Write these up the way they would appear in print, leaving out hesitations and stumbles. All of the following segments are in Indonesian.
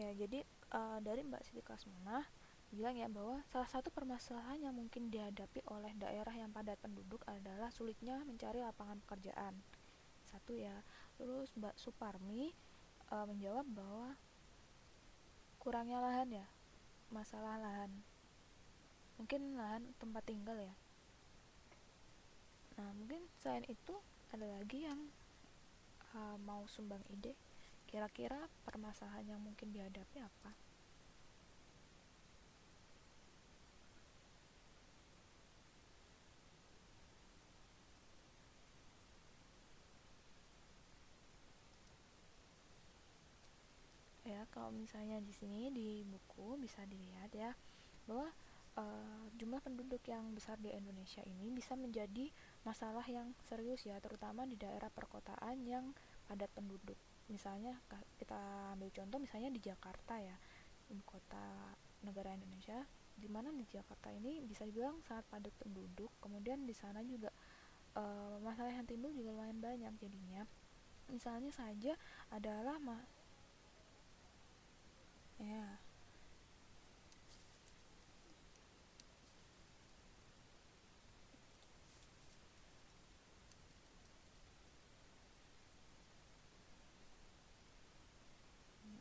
Ya, jadi dari Mbak Siti Kasmana bilang ya bahwa salah satu permasalahan yang mungkin dihadapi oleh daerah yang padat penduduk adalah sulitnya mencari lapangan pekerjaan. Satu ya. Terus Mbak Suparmi menjawab bahwa kurangnya lahan ya, masalah lahan. Mungkin lahan tempat tinggal ya. Nah, mungkin selain itu ada lagi yang mau sumbang ide. Kira-kira permasalahan yang mungkin dihadapi apa? Ya, kalau misalnya di sini di buku bisa dilihat ya bahwa jumlah penduduk yang besar di Indonesia ini bisa menjadi masalah yang serius ya, terutama di daerah perkotaan yang padat penduduk. Misalnya kita ambil contoh misalnya di Jakarta ya, ibu kota negara Indonesia, di mana di Jakarta ini bisa dibilang sangat padat penduduk. Kemudian di sana juga masalah yang timbul juga lumayan banyak jadinya. Misalnya saja adalah ya.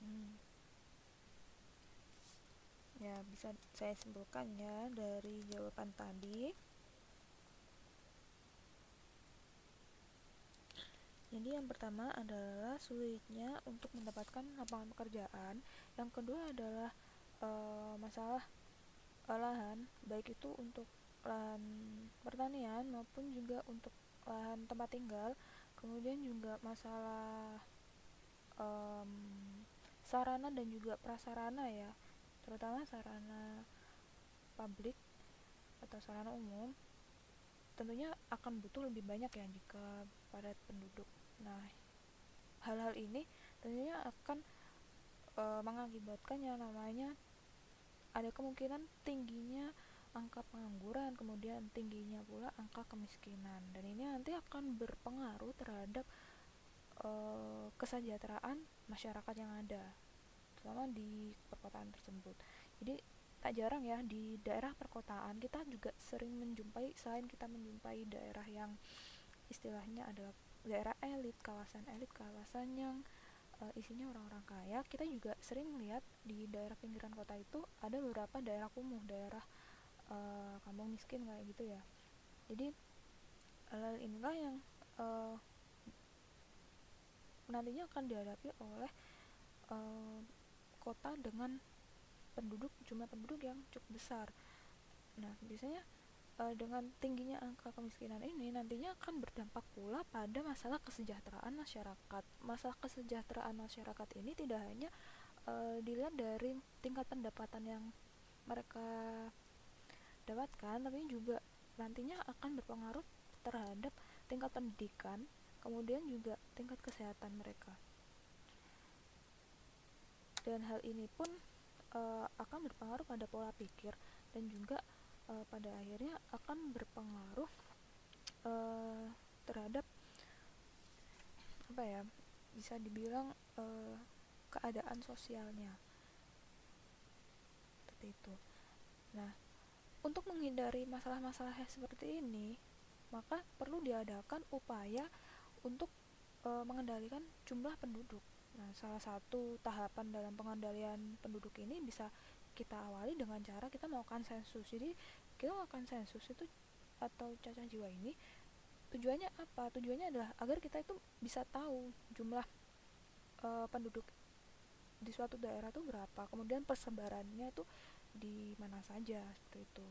Hmm, ya bisa saya simpulkan ya dari jawaban tadi. Jadi yang pertama adalah sulitnya untuk mendapatkan lapangan pekerjaan. Yang kedua adalah masalah lahan, baik itu untuk lahan pertanian maupun juga untuk lahan tempat tinggal. Kemudian juga masalah em, sarana dan juga prasarana ya, terutama sarana publik atau sarana umum. Tentunya akan butuh lebih banyak ya jika padat penduduk. Nah, hal-hal ini tentunya akan mengakibatkan yang namanya ada kemungkinan tingginya angka pengangguran, kemudian tingginya pula angka kemiskinan, dan ini nanti akan berpengaruh terhadap kesejahteraan masyarakat yang ada, terutama di perkotaan tersebut. Jadi tak jarang ya di daerah perkotaan kita juga sering menjumpai, selain kita menjumpai daerah yang istilahnya adalah daerah elit, kawasan yang isinya orang-orang kaya, kita juga sering lihat di daerah pinggiran kota itu ada beberapa daerah kumuh, daerah kampung miskin kayak gitu ya. Jadi hal inilah yang uh, nantinya akan dihadapi oleh uh, kota dengan jumlah penduduk yang cukup besar. Nah, biasanya dengan tingginya angka kemiskinan ini nantinya akan berdampak pula pada masalah kesejahteraan masyarakat. Masalah kesejahteraan masyarakat ini tidak hanya dilihat dari tingkat pendapatan yang mereka dapatkan, tapi juga nantinya akan berpengaruh terhadap tingkat pendidikan, kemudian juga tingkat kesehatan mereka. Dan hal ini pun akan berpengaruh pada pola pikir dan juga pada akhirnya akan berpengaruh uh, terhadap apa ya, bisa dibilang keadaan sosialnya seperti itu. Nah, untuk menghindari masalah-masalah seperti ini, maka perlu diadakan upaya untuk mengendalikan jumlah penduduk. Nah, salah satu tahapan dalam pengendalian penduduk ini bisa kita awali dengan cara kita melakukan sensus. Jadi kita melakukan sensus itu atau cacah jiwa ini tujuannya apa? Tujuannya adalah agar kita itu bisa tahu jumlah penduduk di suatu daerah itu berapa, kemudian persebarannya itu di mana saja seperti itu.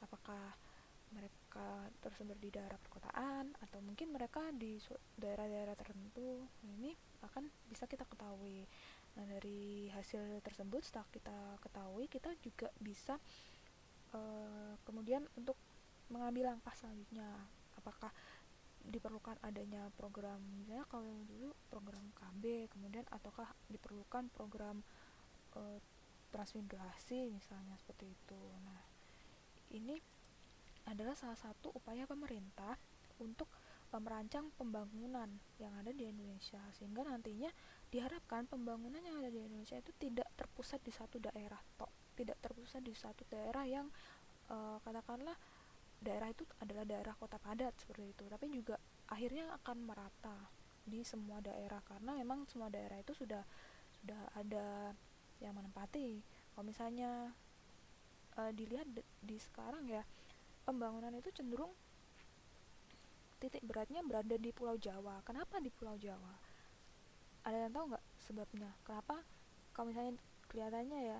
Apakah mereka tersebar di daerah perkotaan atau mungkin mereka di daerah-daerah tertentu, ini akan bisa kita ketahui. Nah, dari hasil tersebut setelah kita ketahui, kita juga bisa kemudian untuk mengambil langkah selanjutnya, apakah diperlukan adanya program, misalnya kalau dulu program KB, kemudian ataukah diperlukan program uh, transmigrasi misalnya seperti itu. Nah, ini adalah salah satu upaya pemerintah untuk merancang pembangunan yang ada di Indonesia, sehingga nantinya diharapkan pembangunan yang ada di Indonesia itu tidak terpusat di satu daerah tidak terpusat di satu daerah yang katakanlah daerah itu adalah daerah kota padat seperti itu, tapi juga akhirnya akan merata di semua daerah, karena memang semua daerah itu sudah ada yang menempati. Kalau misalnya dilihat di sekarang ya, pembangunan itu cenderung titik beratnya berada di Pulau Jawa. Kenapa di Pulau Jawa? Ada yang tahu nggak sebabnya? Kenapa? Kalau misalnya kelihatannya ya,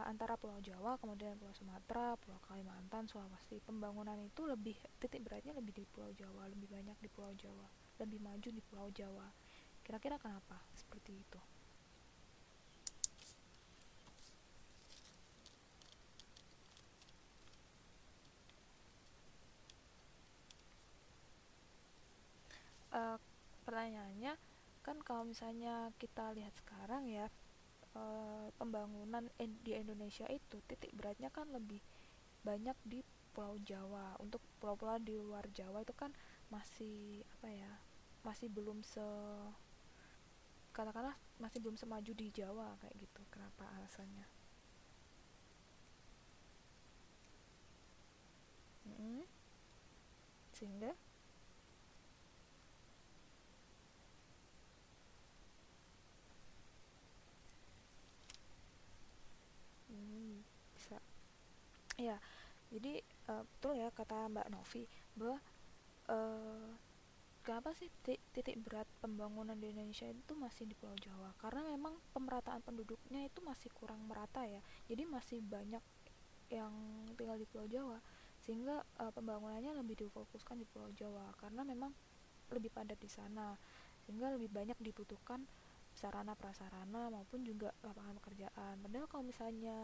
antara Pulau Jawa, kemudian Pulau Sumatera, Pulau Kalimantan, Sulawesi, pembangunan itu lebih titik beratnya lebih di Pulau Jawa, lebih banyak di Pulau Jawa, lebih maju di Pulau Jawa. Kira-kira kenapa seperti itu? Uh, Pertanyaannya kan, kalau misalnya kita lihat sekarang ya, pembangunan di Indonesia itu titik beratnya kan lebih banyak di Pulau Jawa. Untuk pulau-pulau di luar Jawa itu kan masih apa ya, masih belum katakanlah masih belum semaju di Jawa kayak gitu. Kenapa alasannya? Mm-mm. Sehingga bisa ya. Jadi betul ya kata Mbak Novi bahwa uh, kenapa sih titik berat pembangunan di Indonesia itu masih di Pulau Jawa, karena memang pemerataan penduduknya itu masih kurang merata ya. Jadi masih banyak yang tinggal di Pulau Jawa, sehingga pembangunannya lebih difokuskan di Pulau Jawa karena memang lebih padat di sana, sehingga lebih banyak dibutuhkan sarana prasarana maupun juga lapangan pekerjaan. Padahal kalau misalnya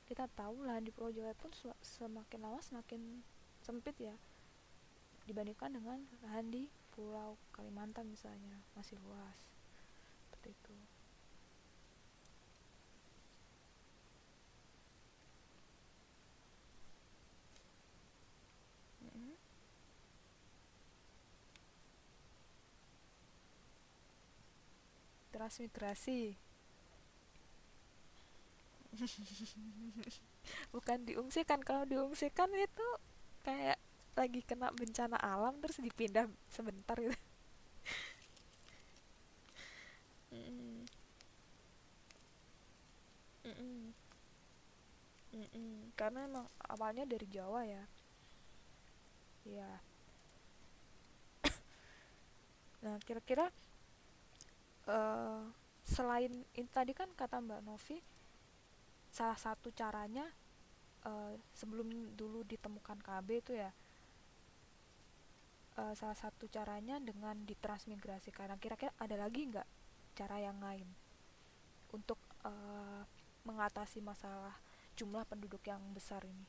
kita tahu lahan di Pulau Jawa pun semakin lama semakin sempit ya, dibandingkan dengan lahan di Pulau Kalimantan misalnya, masih luas seperti itu. Mm-mm. Transmigrasi. Bukan diungsikan. Kalau diungsikan itu kayak lagi kena bencana alam terus dipindah sebentar gitu. Mm-mm. Mm-mm. Mm-mm. Karena emang awalnya dari Jawa ya. Ya. Nah, kira-kira uh, selain ini tadi kan kata Mbak Novi, salah satu caranya sebelum dulu ditemukan KB itu ya, salah satu caranya dengan ditransmigrasi. Karena kira-kira ada lagi nggak cara yang lain untuk mengatasi masalah jumlah penduduk yang besar ini?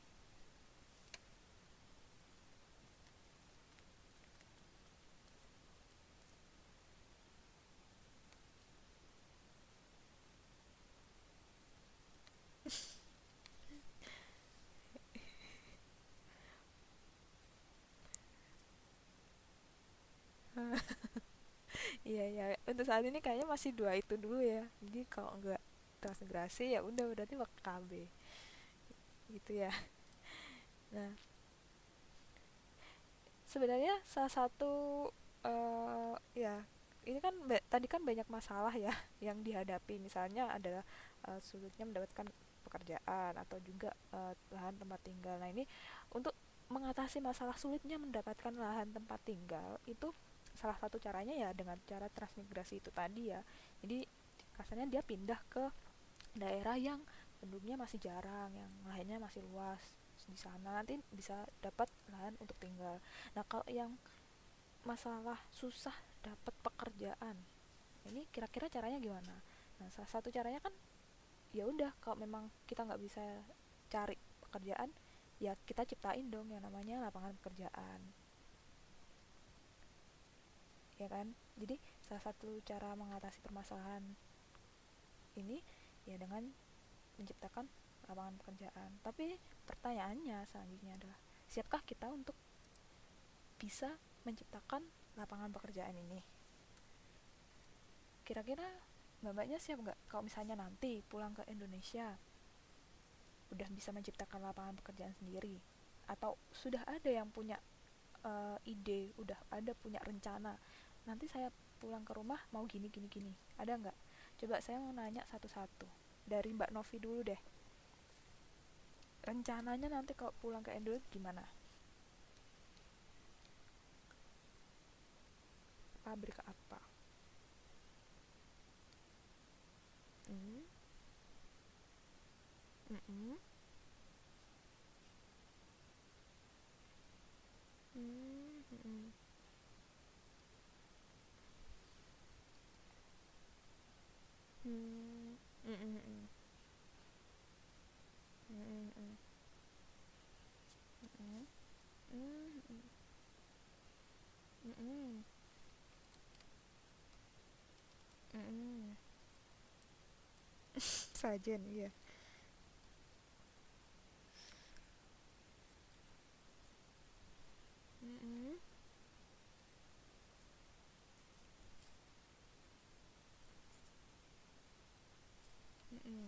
Iya ya, untuk saat ini kayaknya masih dua itu dulu ya. Jadi kalau nggak transmigrasi ya udah berarti bakal KB gitu ya. Nah, sebenarnya salah satu ya, ini kan tadi kan banyak masalah ya yang dihadapi, misalnya adalah sulitnya mendapatkan pekerjaan atau juga lahan tempat tinggal. Nah, ini untuk mengatasi masalah sulitnya mendapatkan lahan tempat tinggal itu, salah satu caranya ya dengan cara transmigrasi itu tadi ya. Jadi rasanya dia pindah ke daerah yang penduduknya masih jarang, yang lahannya masih luas, di sana nanti bisa dapat lahan untuk tinggal. Nah, kalau yang masalah susah dapat pekerjaan, ini kira-kira caranya gimana? Nah, salah satu caranya kan ya udah, kalau memang kita nggak bisa cari pekerjaan, ya kita ciptain dong yang namanya lapangan pekerjaan, ya kan? Jadi salah satu cara mengatasi permasalahan ini ya dengan menciptakan lapangan pekerjaan. Tapi pertanyaannya selanjutnya adalah, siapkah kita untuk bisa menciptakan lapangan pekerjaan ini. Kira-kira mbak-mbaknya siap nggak kalau misalnya nanti pulang ke Indonesia udah bisa menciptakan lapangan pekerjaan sendiri, atau sudah ada yang punya ide, udah ada punya rencana, nanti saya pulang ke rumah mau gini gini gini, ada nggak? Coba saya mau nanya satu-satu, dari Mbak Novi dulu deh, rencananya nanti kalau pulang ke Indo gimana? Pabrik apa? Mm, mm, mm, mm, mm, mm, mm, mm, mm, mm, mm, mm, mm, mm, mm, mm. Sajen, iya. Mm, mm, mm, mm,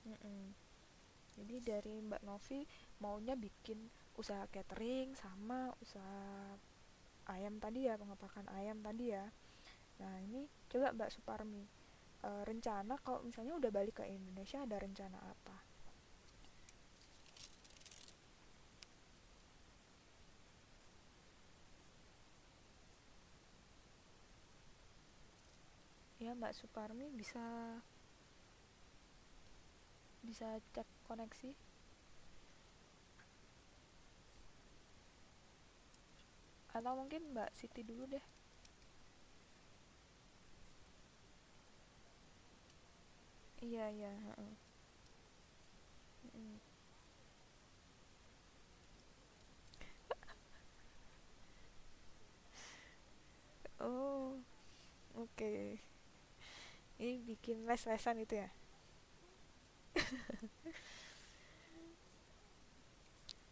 mm, mm. Jadi dari Mbak Novi maunya bikin usaha catering sama usaha ayam tadi ya, pengepakan ayam tadi ya. Nah ini coba Mbak Suparmi, rencana kalau misalnya udah balik ke Indonesia ada rencana apa? Ya Mbak Suparmi bisa bisa cek koneksi, atau mungkin Mbak Siti dulu deh. Iya iya, heeh. Mm. Oh, oke. Okay. Ini bikin les-lesan itu ya?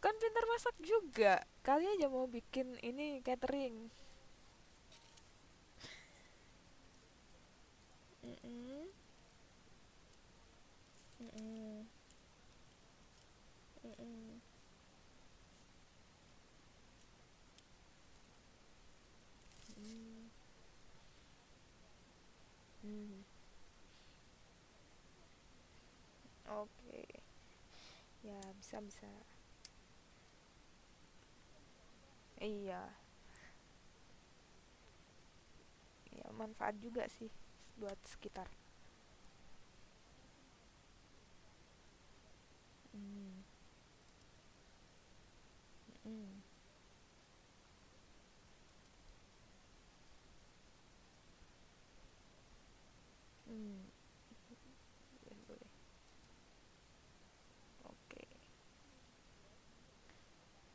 Kan pintar masak juga. Kali aja mau bikin ini catering. Mm-mm. Mm-mm. Mm-mm. Mm. Mm. Oke, ya bisa bisa. Iya, ya manfaat juga sih buat sekitar. Mm. Mm. Mm. Boleh boleh. Oke,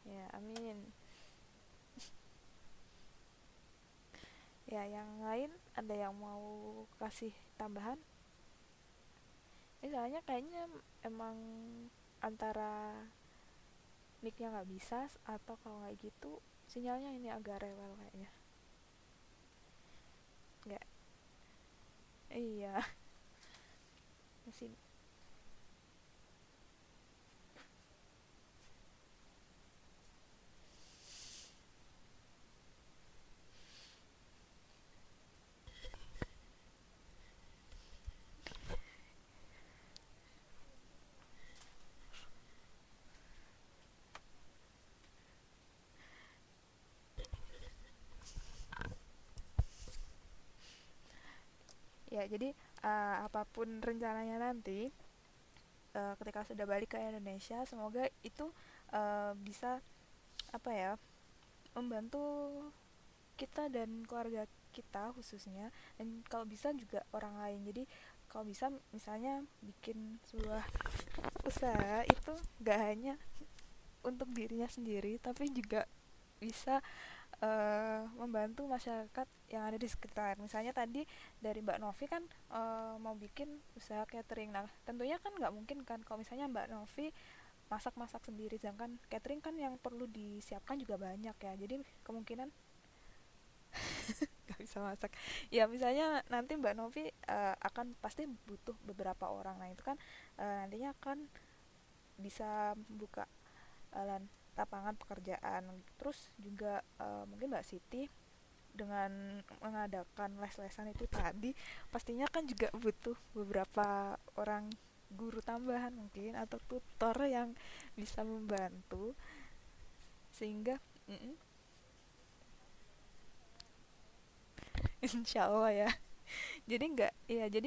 ya amin. Ya yang lain ada yang mau kasih tambahan? Ini soalnya kayaknya emang antara mic-nya nggak bisa, atau kalau nggak gitu sinyalnya ini agak rewel kayaknya. Nggak, iya. Masih. Ya jadi apapun rencananya nanti, ketika sudah balik ke Indonesia semoga itu bisa apa ya, membantu kita dan keluarga kita khususnya, dan kalau bisa juga orang lain. Jadi kalau bisa misalnya bikin sebuah usaha itu gak hanya untuk dirinya sendiri tapi juga bisa membantu masyarakat yang ada di sekitar. Misalnya tadi dari Mbak Novi kan mau bikin usaha catering. Nah, tentunya kan nggak mungkin kan kalau misalnya Mbak Novi masak-masak sendiri, sedangkan catering kan yang perlu disiapkan juga banyak ya. Jadi kemungkinan nggak bisa masak. Ya misalnya nanti Mbak Novi akan pasti butuh beberapa orang, nah itu kan nantinya akan bisa buka lapangan pekerjaan. Terus juga mungkin Mbak Siti dengan mengadakan les-lesan itu tadi pastinya kan juga butuh beberapa orang guru tambahan mungkin atau tutor yang bisa membantu sehingga insya Allah ya. Jadi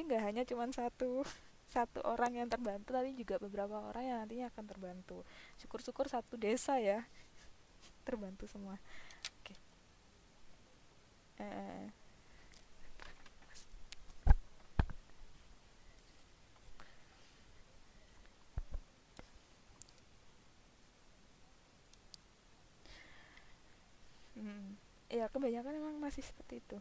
nggak hanya cuma satu satu orang yang terbantu, tapi juga beberapa orang yang nantinya akan terbantu. Syukur-syukur satu desa ya terbantu semua. Oke. eh, mm, ya kebanyakan memang masih seperti itu.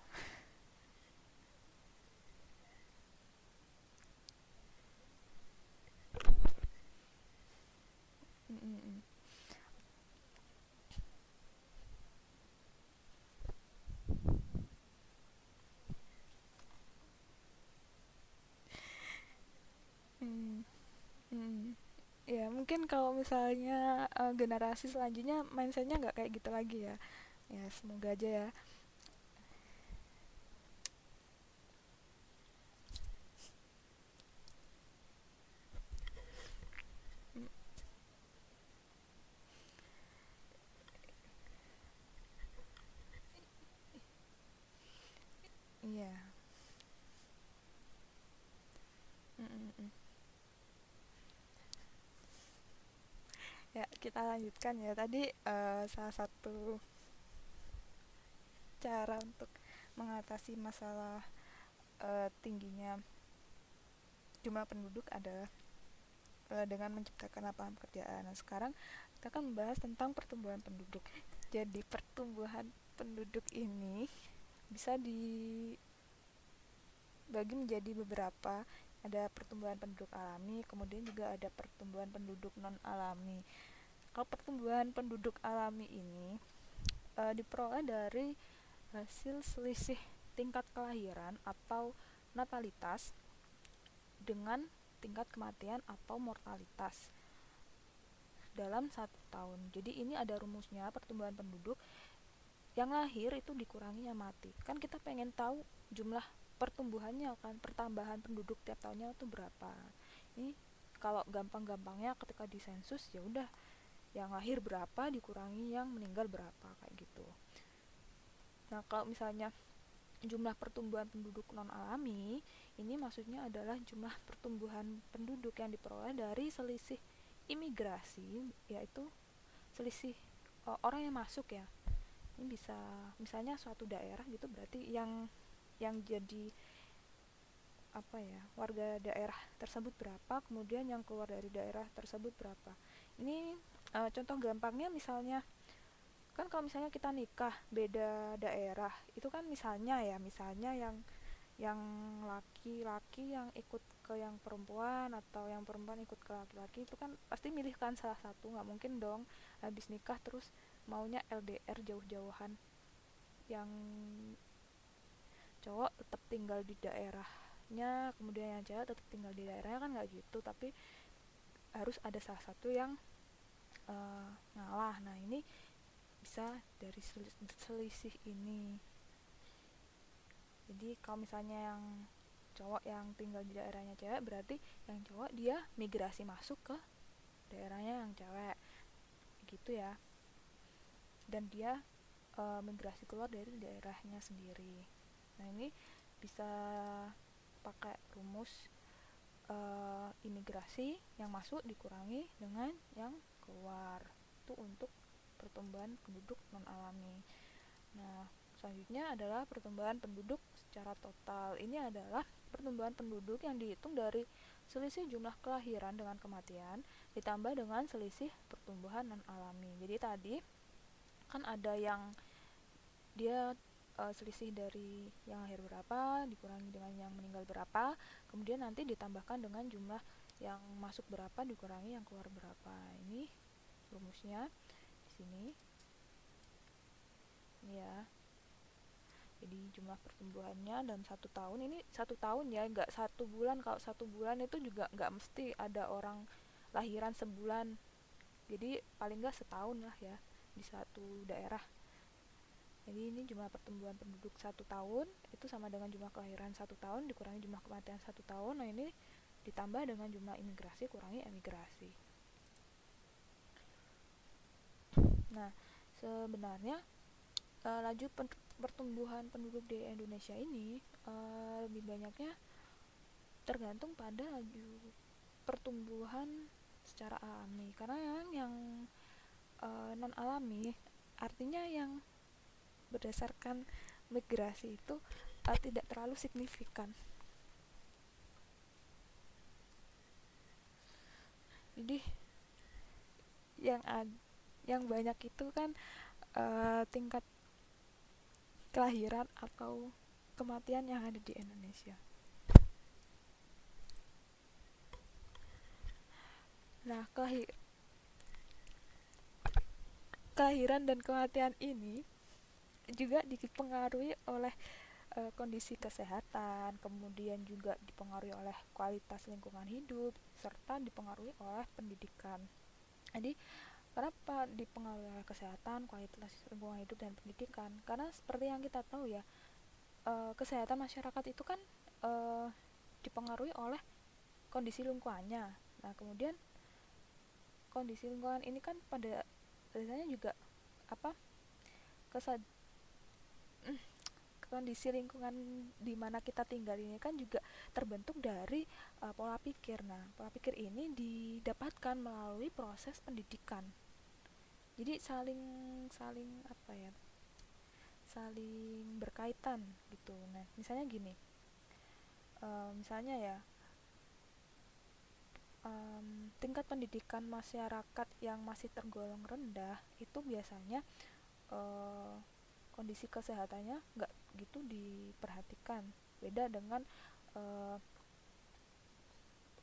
Mm, mm, mm. Mm, mm. Ya mungkin kalau misalnya generasi selanjutnya mindsetnya nggak kayak gitu lagi ya. Ya semoga aja ya. Mm, iya. Mm, mm, mm. Ya kita lanjutkan ya tadi salah satu cara untuk mengatasi masalah tingginya jumlah penduduk adalah dengan menciptakan lapangan pekerjaan. Nah, sekarang kita akan membahas tentang pertumbuhan penduduk. Jadi pertumbuhan penduduk ini bisa dibagi menjadi beberapa. Ada pertumbuhan penduduk alami, kemudian juga ada pertumbuhan penduduk non alami. Kalau pertumbuhan penduduk alami ini diperoleh dari hasil selisih tingkat kelahiran atau natalitas dengan tingkat kematian atau mortalitas dalam 1 tahun. Jadi ini ada rumusnya pertumbuhan penduduk, yang lahir itu dikurangi yang mati. Kan kita pengen tahu jumlah pertumbuhannya kan, pertambahan penduduk tiap tahunnya itu berapa. Ini kalau gampang-gampangnya ketika di sensus ya udah yang lahir berapa dikurangi yang meninggal berapa kayak gitu. Nah, kalau misalnya jumlah pertumbuhan penduduk non alami, ini maksudnya adalah jumlah pertumbuhan penduduk yang diperoleh dari selisih imigrasi, yaitu selisih orang yang masuk ya. Ini bisa misalnya suatu daerah gitu, berarti yang jadi apa ya, warga daerah tersebut berapa, kemudian yang keluar dari daerah tersebut berapa. Ini contoh gampangnya misalnya kan kalau misalnya kita nikah beda daerah itu kan misalnya yang laki-laki yang ikut ke yang perempuan atau yang perempuan ikut ke laki-laki itu kan pasti milihkan salah satu, nggak mungkin dong habis nikah terus maunya LDR jauh-jauhan, yang cowok tetap tinggal di daerahnya kemudian yang cewek tetap tinggal di daerahnya, kan nggak gitu, tapi harus ada salah satu yang ngalah. Nah ini bisa dari selisih ini. Jadi kalau misalnya yang cowok yang tinggal di daerahnya cewek, berarti yang cowok dia migrasi masuk ke daerahnya yang cewek gitu ya, dan dia migrasi keluar dari daerahnya sendiri. Nah ini bisa pakai rumus imigrasi yang masuk dikurangi dengan yang keluar, itu untuk pertumbuhan penduduk non alami. Nah, selanjutnya adalah pertumbuhan penduduk secara total. Ini adalah pertumbuhan penduduk yang dihitung dari selisih jumlah kelahiran dengan kematian ditambah dengan selisih pertumbuhan non alami. Jadi tadi kan ada yang dia selisih dari yang lahir berapa dikurangi dengan yang meninggal berapa, kemudian nanti ditambahkan dengan jumlah yang masuk berapa dikurangi yang keluar berapa. Ini rumusnya di sini ya. Jadi jumlah pertumbuhannya dalam 1 tahun, ini 1 tahun ya, nggak 1 bulan. Kalau 1 bulan itu juga nggak mesti ada orang lahiran sebulan, jadi paling nggak setahun lah ya di satu daerah. Jadi ini jumlah pertumbuhan penduduk 1 tahun itu sama dengan jumlah kelahiran 1 tahun dikurangi jumlah kematian 1 tahun. Nah ini ditambah dengan jumlah imigrasi kurangi emigrasi. Nah sebenarnya laju pertumbuhan penduduk di Indonesia ini lebih banyaknya tergantung pada laju pertumbuhan secara alami, karena yang non alami artinya yang berdasarkan migrasi itu tidak terlalu signifikan. Jadi yang banyak itu kan tingkat kelahiran atau kematian yang ada di Indonesia. Nah kelahiran dan kematian ini juga dipengaruhi oleh kondisi kesehatan, kemudian juga dipengaruhi oleh kualitas lingkungan hidup, serta dipengaruhi oleh pendidikan. Jadi kenapa dipengaruhi oleh kesehatan, kualitas lingkungan hidup, dan pendidikan? Karena seperti yang kita tahu ya, kesehatan masyarakat itu kan dipengaruhi oleh kondisi lingkungannya. Nah kemudian kondisi lingkungan ini kan pada biasanya juga kesad kondisi lingkungan di mana kita tinggal ini kan juga terbentuk dari pola pikir. Nah, pola pikir ini didapatkan melalui proses pendidikan. Jadi saling saling berkaitan gitu. Nah, misalnya gini, misalnya ya, tingkat pendidikan masyarakat yang masih tergolong rendah itu biasanya kondisi kesehatannya nggak gitu diperhatikan. Beda dengan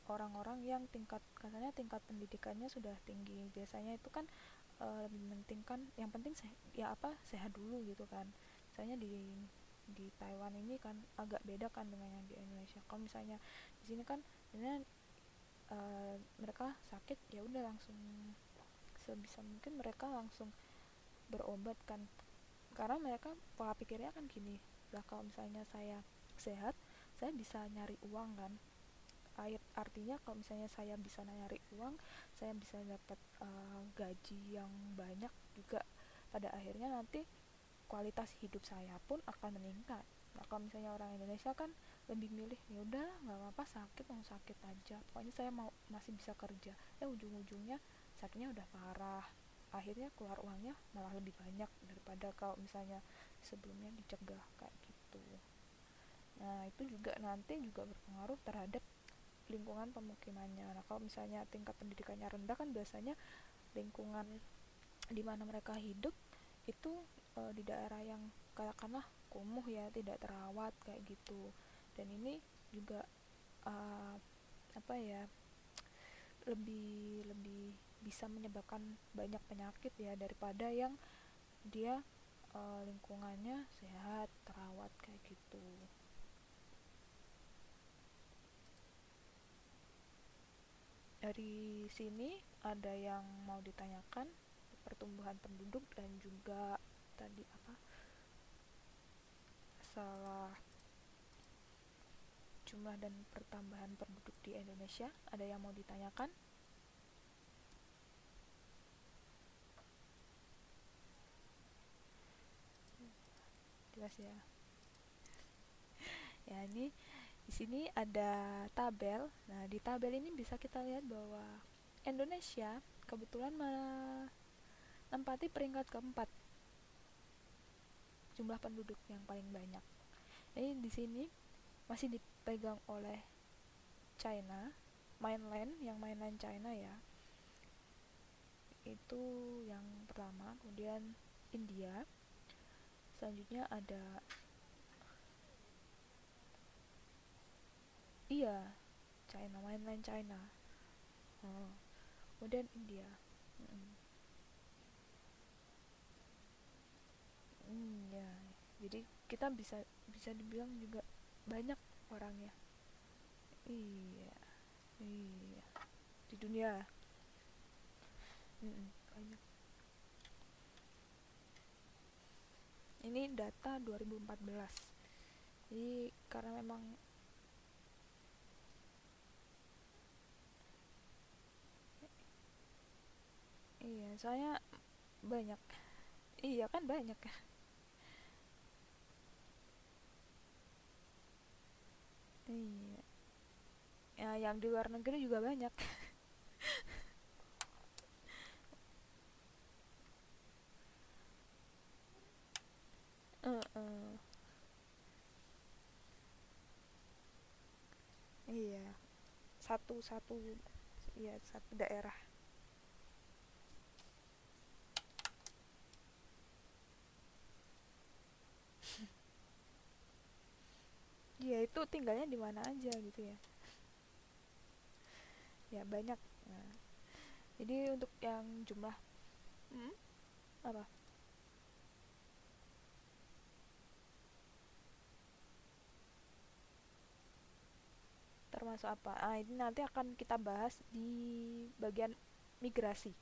orang-orang yang katanya tingkat pendidikannya sudah tinggi, biasanya itu kan lebih mementingkan yang penting sehat dulu gitu kan. Misalnya di Taiwan ini kan agak beda kan dengan yang di Indonesia. Kalau misalnya di sini kan ini mereka sakit ya udah langsung sebisa mungkin mereka langsung berobat kan, karena mereka pola pikirnya kan gini lah, kalau misalnya saya sehat saya bisa nyari uang kan. Artinya kalau misalnya saya bisa nyari uang, saya bisa dapat gaji yang banyak juga, pada akhirnya nanti kualitas hidup saya pun akan meningkat. Nah kalau misalnya orang Indonesia kan lebih milih ya udah nggak apa-apa, sakit mau sakit aja, pokoknya saya mau masih bisa kerja. Ujung-ujungnya sakitnya udah parah, akhirnya keluar uangnya malah lebih banyak daripada kalau misalnya sebelumnya dicegah kayak gitu. Nah itu juga nanti juga berpengaruh terhadap lingkungan pemukimannya. Nah kalau misalnya tingkat pendidikannya rendah kan biasanya lingkungan di mana mereka hidup itu di daerah yang katakanlah kumuh ya, tidak terawat kayak gitu. Dan ini juga lebih bisa menyebabkan banyak penyakit ya daripada yang dia lingkungannya sehat, terawat kayak gitu. Dari sini ada yang mau ditanyakan, pertumbuhan penduduk dan juga tadi masalah jumlah dan pertambahan penduduk di Indonesia, ada yang mau ditanyakan? Jelas ya. Ya ini di sini ada tabel. Nah di tabel ini bisa kita lihat bahwa Indonesia kebetulan menempati peringkat keempat jumlah penduduk yang paling banyak. Ini di sini masih dipegang oleh China, mainland China ya. Itu yang pertama, kemudian India, selanjutnya ada China, mainland China. Kemudian India. Ya, jadi kita bisa bisa dibilang juga banyak orangnya. Iya, iya, di dunia. Banyak. Ini data 2014. Jadi karena memang iya, soalnya banyak. Iya kan banyak ya. Iya. Ya, yang di luar negeri juga banyak. uh, iya, satu iya, satu daerah. Iya, itu tinggalnya di mana aja gitu ya. Ya banyak. Nah, jadi untuk yang jumlah hmm, apa? Termasuk apa? Ah, ini nanti akan kita bahas di bagian migrasi.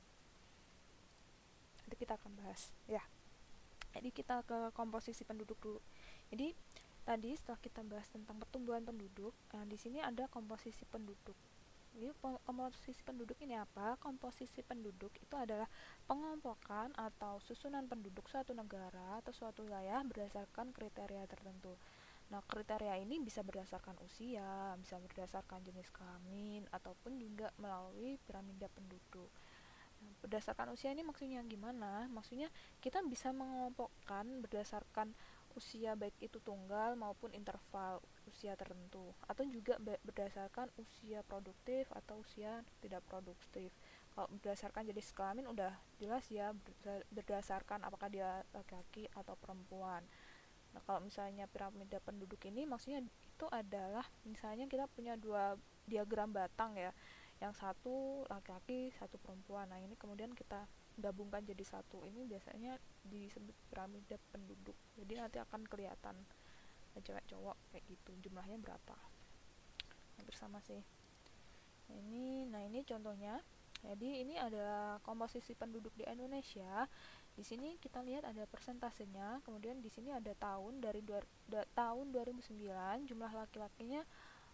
Nanti kita akan bahas. Ya. Jadi kita ke komposisi penduduk dulu. Jadi tadi setelah kita bahas tentang pertumbuhan penduduk, nah di sini ada komposisi penduduk. Jadi komposisi penduduk ini apa? Komposisi penduduk itu adalah pengompokan atau susunan penduduk suatu negara atau suatu wilayah berdasarkan kriteria tertentu. Nah, kriteria ini bisa berdasarkan usia, bisa berdasarkan jenis kelamin, ataupun juga melalui piramida penduduk. Nah, berdasarkan usia ini maksudnya gimana? Maksudnya kita bisa mengelompokkan berdasarkan usia baik itu tunggal maupun interval usia tertentu, atau juga berdasarkan usia produktif atau usia tidak produktif. Kalau berdasarkan jenis kelamin udah jelas ya, berdasarkan apakah dia laki-laki atau perempuan. Nah, kalau misalnya piramida penduduk ini maksudnya itu adalah misalnya kita punya dua diagram batang ya, yang satu laki-laki, satu perempuan. Nah, ini kemudian kita gabungkan jadi satu. Ini biasanya disebut piramida penduduk. Jadi nanti akan kelihatan cewek cowok kayak gitu, jumlahnya berapa. Hampir sama sih. Nah ini contohnya. Jadi ini ada komposisi penduduk di Indonesia. Di sini kita lihat ada persentasenya. Kemudian di sini ada tahun dari tahun 2009 jumlah laki-lakinya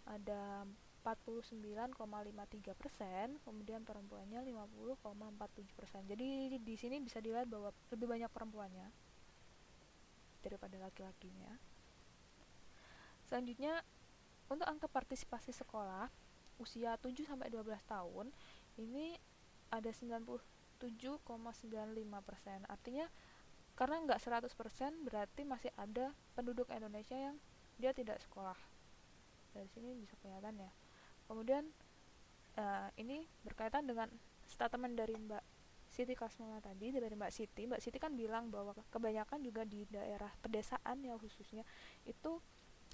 ada 49,53%, kemudian perempuannya 50,47%. Jadi di sini bisa dilihat bahwa lebih banyak perempuannya daripada laki-lakinya. Selanjutnya untuk angka partisipasi sekolah usia 7 sampai 12 tahun ini ada 97,95%. Artinya karena nggak 100% berarti masih ada penduduk Indonesia yang dia tidak sekolah. Dari sini bisa kelihatan ya. Kemudian ini berkaitan dengan statement dari Mbak Siti Kasmala tadi, dari Mbak Siti kan bilang bahwa kebanyakan juga di daerah pedesaan ya khususnya itu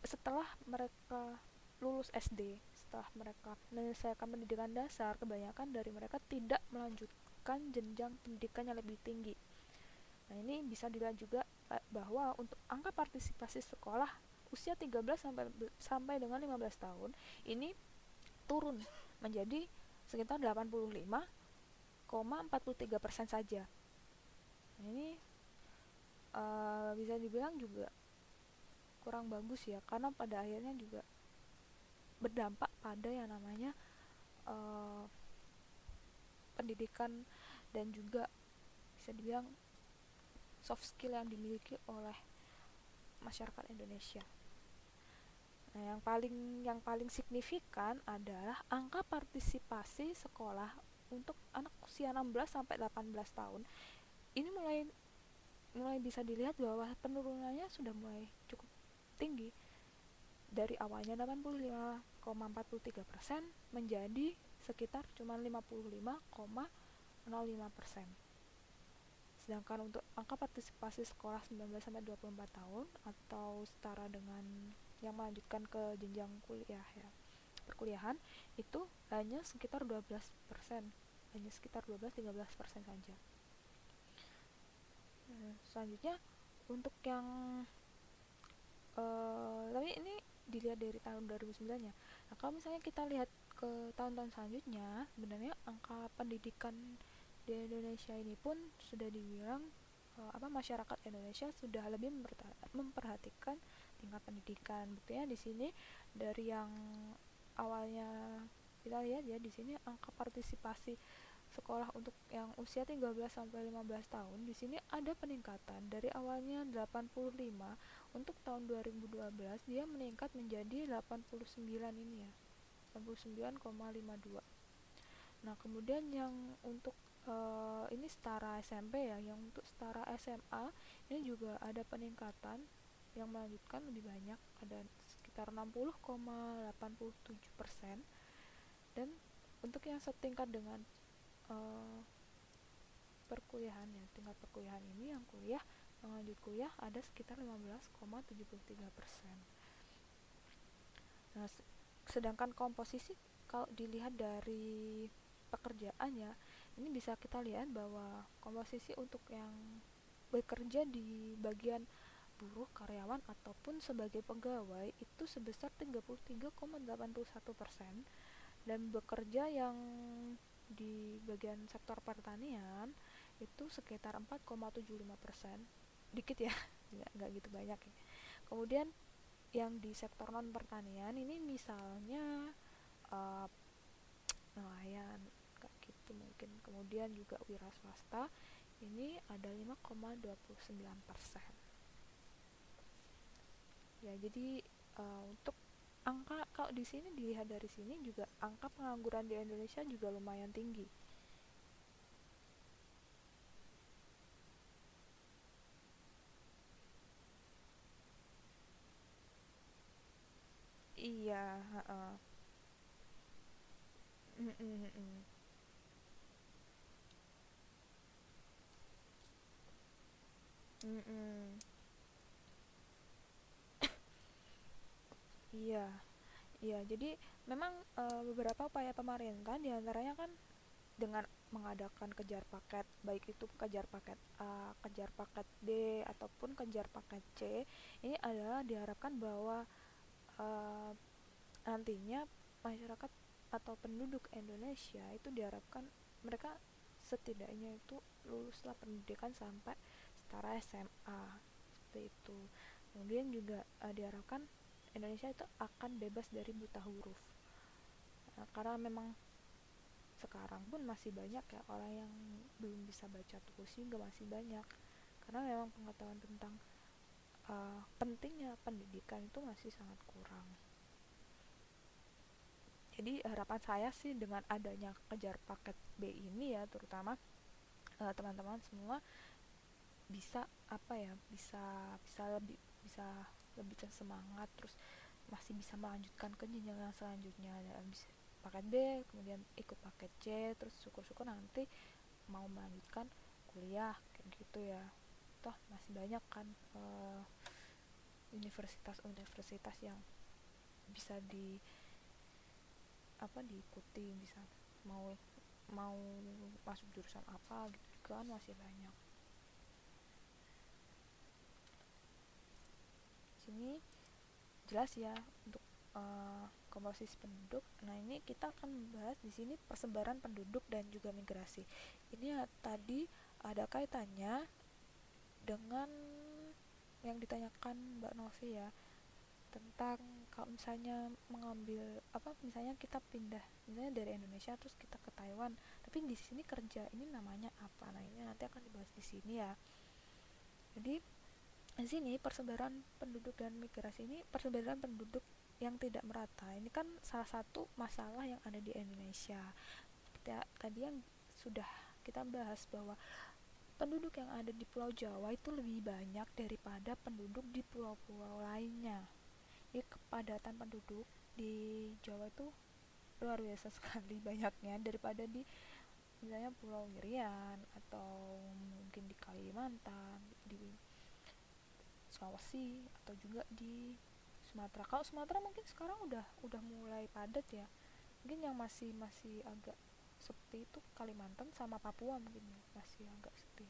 setelah mereka lulus SD, setelah mereka menyelesaikan pendidikan dasar, kebanyakan dari mereka tidak melanjutkan jenjang pendidikan yang lebih tinggi. Nah, ini bisa dilihat juga bahwa untuk angka partisipasi sekolah usia 13 sampai dengan 15 tahun ini turun menjadi sekitar 85,43% saja. Nah, ini bisa dibilang juga kurang bagus ya, karena pada akhirnya juga berdampak pada yang namanya uh, pendidikan dan juga bisa dibilang soft skill yang dimiliki oleh masyarakat Indonesia. Nah, yang paling signifikan adalah angka partisipasi sekolah untuk anak usia 16 sampai 18 tahun. Ini mulai bisa dilihat bahwa penurunannya sudah mulai cukup tinggi. Dari awalnya 85,43% menjadi sekitar cuma 55,05%. Sedangkan untuk angka partisipasi sekolah 19 sampai 24 tahun atau setara dengan yang melanjutkan ke jenjang kuliah ya, perkuliahan itu hanya sekitar 12%. Hanya sekitar 12-13% saja. Selanjutnya untuk yang Tapi ini dilihat dari tahun 2009 ya. Nah, kalau misalnya kita lihat ke tahun-tahun selanjutnya, sebenarnya angka pendidikan di Indonesia ini pun sudah dibilang masyarakat Indonesia sudah lebih memperhatikan tingkat pendidikan. Buktinya di sini dari yang awalnya kita lihat ya, di sini angka partisipasi sekolah untuk yang usia 13 sampai 15 tahun di sini ada peningkatan dari awalnya 85, untuk tahun 2012 dia meningkat menjadi 89 ini ya, 89,52. Nah, kemudian yang untuk ini setara SMP ya, yang untuk setara SMA ini juga ada peningkatan yang melanjutkan lebih banyak, ada sekitar 60,87%. Dan untuk yang setingkat dengan perkuliahan ya, tingkat perkuliahan ini yang kuliah, yang lanjut kuliah ada sekitar 15,73%. Nah, sedangkan komposisi kalau dilihat dari pekerjaan ya, ini bisa kita lihat bahwa komposisi untuk yang bekerja di bagian buruh, karyawan ataupun sebagai pegawai itu sebesar 33,81%, dan bekerja yang di bagian sektor pertanian itu sekitar 4,75%, dikit ya, nggak gitu banyak ya. Kemudian yang di sektor non pertanian ini misalnya uh, nelayan kayak gitu mungkin, kemudian juga wira swasta ini ada 5,29%. Ya, jadi untuk angka kalau di sini dilihat dari sini juga angka pengangguran di Indonesia juga lumayan tinggi. Iya, heeh. Mm, mm, mm. Mm, mm. Iya, iya. Jadi memang beberapa upaya pemerintah diantaranya kan dengan mengadakan kejar paket, baik itu kejar paket A, kejar paket B, ataupun kejar paket C. Ini adalah diharapkan bahwa uh, nantinya masyarakat atau penduduk Indonesia itu diharapkan mereka setidaknya itu luluslah pendidikan sampai setara SMA, seperti itu. Kemudian juga diharapkan Indonesia itu akan bebas dari buta huruf. Nah, karena memang sekarang pun masih banyak ya orang yang belum bisa baca tulis juga masih banyak, karena memang pengetahuan tentang pentingnya pendidikan itu masih sangat kurang. Jadi harapan saya sih dengan adanya kejar paket B ini ya, terutama teman-teman semua bisa apa ya, bisa lebih semangat, terus masih bisa melanjutkan ke jenjang yang selanjutnya, dan bisa paket B kemudian ikut paket C, terus syukur-syukur nanti mau melanjutkan kuliah kayak gitu ya. Toh masih banyak kan universitas-universitas yang bisa diikuti, bisa mau mau masuk jurusan apa gitu kan masih banyak. Sini jelas ya untuk komposisi penduduk. Nah, ini kita akan membahas di sini persebaran penduduk dan juga migrasi. Ini ya, tadi ada kaitannya dengan yang ditanyakan Mbak Novi ya, tentang kalau misalnya mengambil misalnya kita pindah misalnya dari Indonesia terus kita ke Taiwan, tapi di sini kerja ini namanya apa. Nah, ini nanti akan dibahas di sini ya. Jadi di sini persebaran penduduk dan migrasi ini, persebaran penduduk yang tidak merata ini kan salah satu masalah yang ada di Indonesia. Seperti tadi yang sudah kita bahas bahwa penduduk yang ada di Pulau Jawa itu lebih banyak daripada penduduk di pulau-pulau lainnya. Jadi kepadatan penduduk di Jawa itu luar biasa sekali banyaknya daripada di misalnya Pulau Irian atau mungkin di Kalimantan, di Sulawesi, atau juga di Sumatera. Kalau Sumatera mungkin sekarang udah mulai padat ya. Mungkin yang masih masih agak sepi itu Kalimantan sama Papua, mungkin ya, masih agak sepi.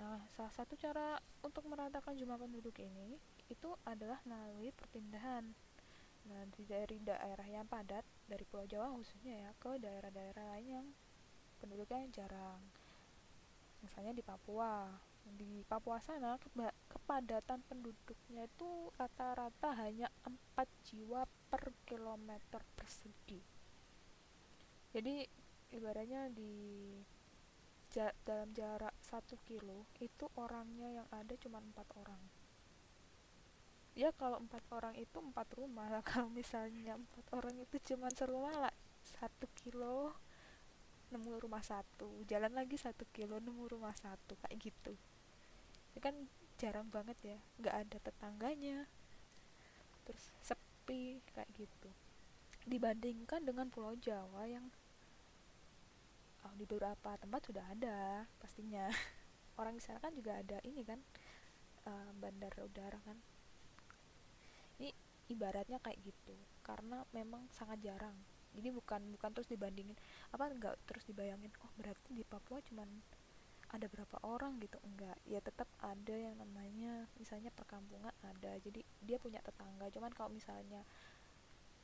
Nah, salah satu cara untuk meratakan jumlah penduduk ini itu adalah melalui perpindahan. Nah, dari daerah yang padat, dari Pulau Jawa khususnya ya, ke daerah-daerah lain yang penduduknya jarang. Misalnya di Papua. Di Papua sana kepadatan penduduknya itu rata-rata hanya 4 jiwa per kilometer persegi. Jadi ibaratnya dalam jarak 1 kilo itu orangnya yang ada cuma 4 orang. Ya kalau 4 orang itu 4 rumah lah. Kalau misalnya 4 orang itu cuma serumah lah, 1 kilo nemu rumah satu, jalan lagi 1 kilo nemu rumah satu, kayak gitu. Ini kan jarang banget ya, nggak ada tetangganya, terus sepi kayak gitu. Dibandingkan dengan Pulau Jawa yang di beberapa tempat sudah ada pastinya. Orang di sana kan juga ada ini kan, bandar udara kan. Ini ibaratnya kayak gitu, karena memang sangat jarang. Jadi bukan terus dibandingin, apa enggak terus dibayangin, oh berarti di Papua cuman ada berapa orang gitu, enggak, ya tetap ada yang namanya misalnya perkampungan ada, jadi dia punya tetangga. Cuman kalau misalnya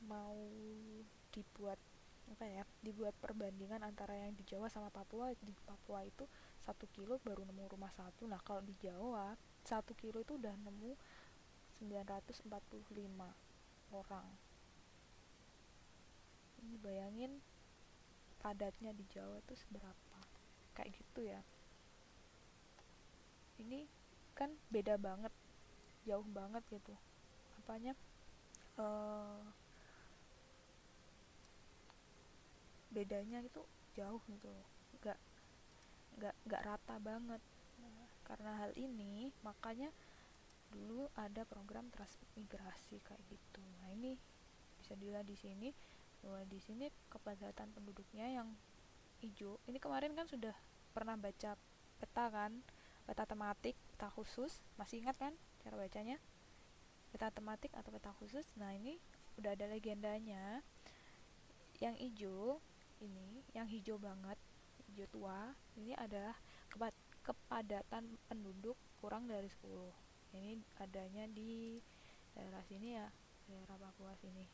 mau dibuat apa ya, dibuat perbandingan antara yang di Jawa sama Papua, di Papua itu 1 kilo baru nemu rumah satu. Nah kalau di Jawa 1 kilo itu udah nemu 945 orang. Ini bayangin padatnya di Jawa itu seberapa, kayak gitu ya. Ini kan beda banget, jauh banget gitu apanya, uh, bedanya itu jauh gitu loh, nggak nggak rata banget. Nah, karena hal ini makanya dulu ada program transmigrasi kayak gitu. Nah ini bisa dilihat di sini bahwa di sini kepadatan penduduknya yang hijau ini, kemarin kan sudah pernah baca peta kan, peta tematik, peta khusus, masih ingat kan cara bacanya, peta tematik atau peta khusus. Nah ini udah ada legendanya. Yang hijau ini, yang hijau banget, hijau tua, ini adalah kepadatan penduduk kurang dari 10. Ini adanya di daerah sini ya, daerah Papua sini.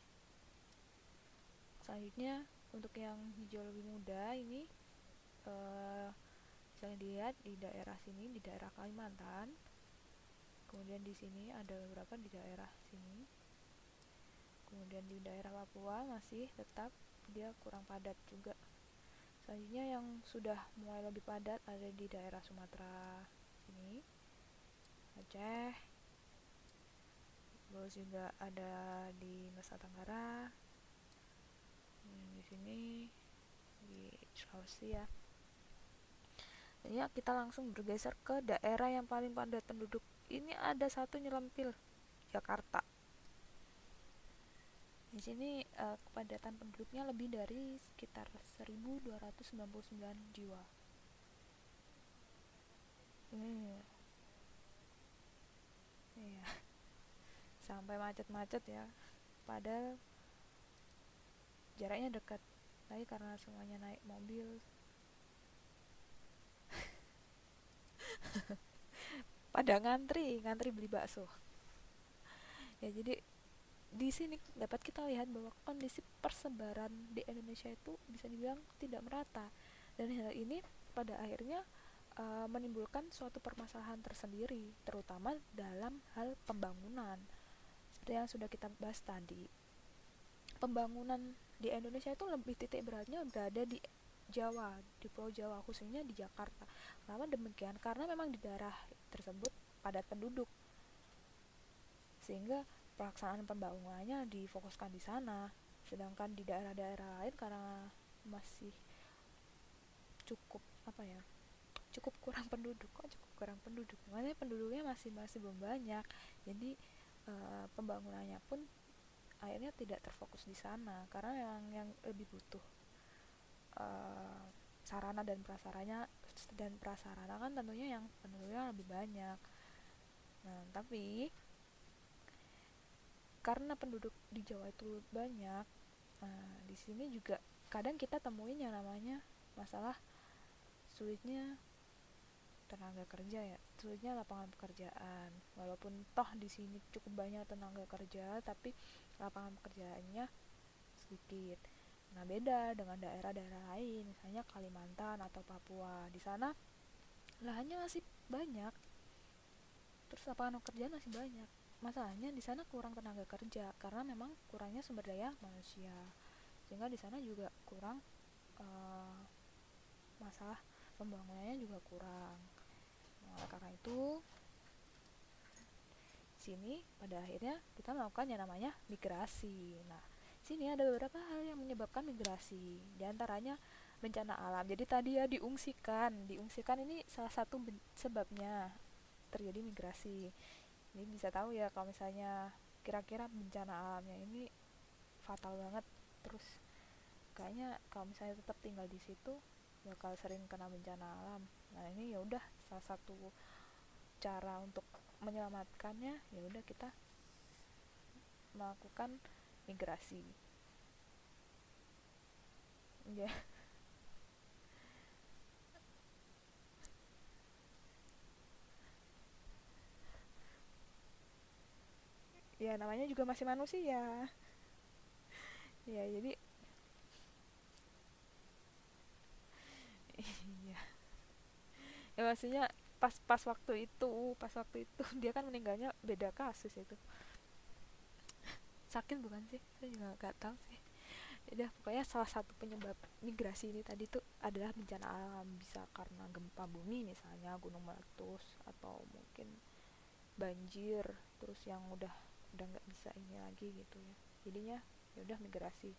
Selanjutnya untuk yang hijau lebih muda ini, bisa dilihat di daerah sini, di daerah Kalimantan. Kemudian di sini ada beberapa di daerah sini. Kemudian di daerah Papua masih tetap dia kurang padat juga. Selanjutnya yang sudah mulai lebih padat ada di daerah Sumatera sini, Aceh, terus juga ada di Nusa Tenggara, di sini di Sulawesi ya. Ya kita langsung bergeser ke daerah yang paling padat penduduk. Ini ada satu nyelempil, Jakarta. Di sini kepadatan penduduknya lebih dari sekitar 1299 jiwa. Iya, sampai macet-macet ya. Padahal jaraknya dekat, tapi karena semuanya naik mobil, pada ngantri beli bakso. Ya jadi di sini dapat kita lihat bahwa kondisi persebaran di Indonesia itu bisa dibilang tidak merata, dan hal ini pada akhirnya menimbulkan suatu permasalahan tersendiri, terutama dalam hal pembangunan. Seperti yang sudah kita bahas tadi, pembangunan di Indonesia itu lebih titik beratnya berada di Jawa, di Pulau Jawa, khususnya di Jakarta. Kenapa demikian? Karena memang di daerah tersebut padat penduduk, sehingga pelaksanaan pembangunannya difokuskan di sana. Sedangkan di daerah-daerah lain karena masih cukup apa ya, cukup kurang penduduk. Kok cukup kurang penduduk? Makanya penduduknya masih belum banyak. Jadi pembangunannya pun akhirnya tidak terfokus di sana, karena yang lebih butuh sarana dan prasarana kan tentunya yang penduduknya lebih banyak. Nah, tapi karena penduduk di Jawa itu banyak, nah di sini juga kadang kita temuin yang namanya masalah sulitnya tenaga kerja ya, maksudnya lapangan pekerjaan. Walaupun toh di sini cukup banyak tenaga kerja, tapi lapangan pekerjaannya sedikit. Nah, beda dengan daerah-daerah lain, misalnya Kalimantan atau Papua. Di sana lahannya masih banyak, terus lapangan pekerjaan masih banyak. Masalahnya di sana kurang tenaga kerja karena memang kurangnya sumber daya manusia. Sehingga di sana juga kurang uh, masalah pembangunannya juga kurang. Nah, karena itu sini pada akhirnya kita melakukan yang namanya migrasi. Nah, sini ada beberapa hal yang menyebabkan migrasi. Di antaranya bencana alam. Jadi tadi ya diungsikan ini salah satu sebabnya terjadi migrasi. Ini bisa tahu ya kalau misalnya kira-kira bencana alamnya ini fatal banget, terus kayaknya kalau misalnya tetap tinggal di situ bakal sering kena bencana alam. Nah, ini ya udah salah satu cara untuk menyelamatkannya, ya udah kita melakukan migrasi. Ya, ya namanya juga masih manusia. Ya, jadi iya. Ya maksudnya pas waktu itu dia kan meninggalnya beda kasus itu. Sakit bukan sih? Saya juga nggak tahu sih. Udah, pokoknya salah satu penyebab migrasi ini tadi tuh adalah bencana alam, bisa karena gempa bumi misalnya, gunung meletus, atau mungkin banjir, terus yang udah nggak bisa ini lagi gitu ya, jadinya ya udah migrasi.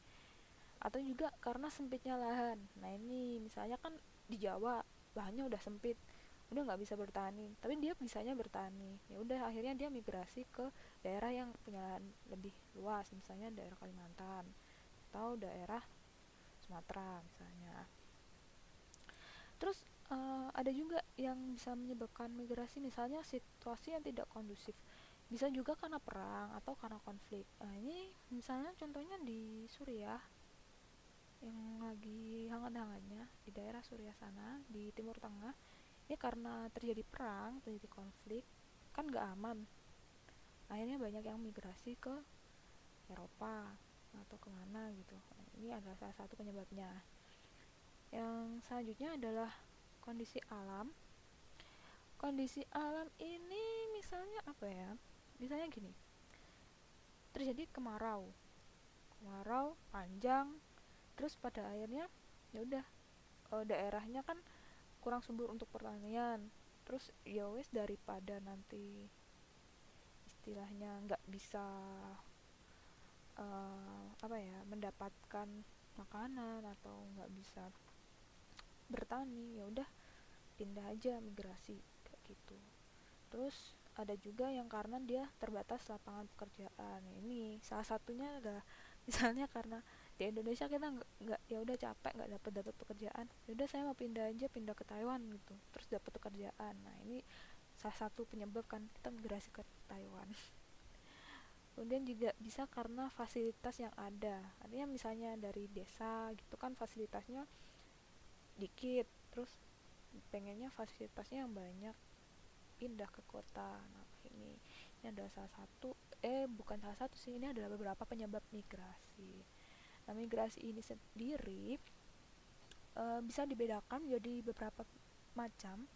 Atau juga karena sempitnya lahan. Nah, ini misalnya kan di Jawa lahannya udah sempit, udah nggak bisa bertani, tapi dia bisanya bertani, ya udah akhirnya dia migrasi ke daerah yang punya lahan lebih luas, misalnya daerah Kalimantan atau daerah Sumatera misalnya. Terus ada juga yang bisa menyebabkan migrasi, misalnya situasi yang tidak kondusif, bisa juga karena perang atau karena konflik. Nah, ini misalnya contohnya di Suriah yang lagi hangat-hangatnya, di daerah Suriah sana di Timur Tengah. Ini karena terjadi perang, terjadi konflik, kan gak aman, akhirnya banyak yang migrasi ke Eropa atau kemana gitu. Nah, ini adalah salah satu penyebabnya. Yang selanjutnya adalah kondisi alam. Kondisi alam ini misalnya apa ya, misalnya gini, terjadi kemarau panjang, terus pada akhirnya ya udah, daerahnya kan kurang subur untuk pertanian, terus ya wes daripada nanti istilahnya nggak bisa apa ya, mendapatkan makanan atau nggak bisa bertani, ya udah pindah aja, migrasi kayak gitu. Terus ada juga yang karena dia terbatas lapangan pekerjaan. Ini salah satunya adalah misalnya karena di Indonesia kita nggak ya udah capek nggak dapat pekerjaan, ya udah saya mau pindah aja, pindah ke Taiwan gitu, terus dapat pekerjaan. Nah, ini salah satu penyebab kan kita migrasi ke Taiwan. Kemudian juga bisa karena fasilitas yang ada, artinya misalnya dari desa gitu kan fasilitasnya dikit, terus pengennya fasilitasnya yang banyak, pindah ke kota. Nah, ini adalah salah satu, bukan salah satu sih, ini adalah beberapa penyebab migrasi. Nah, migrasi ini sendiri bisa dibedakan jadi beberapa macam.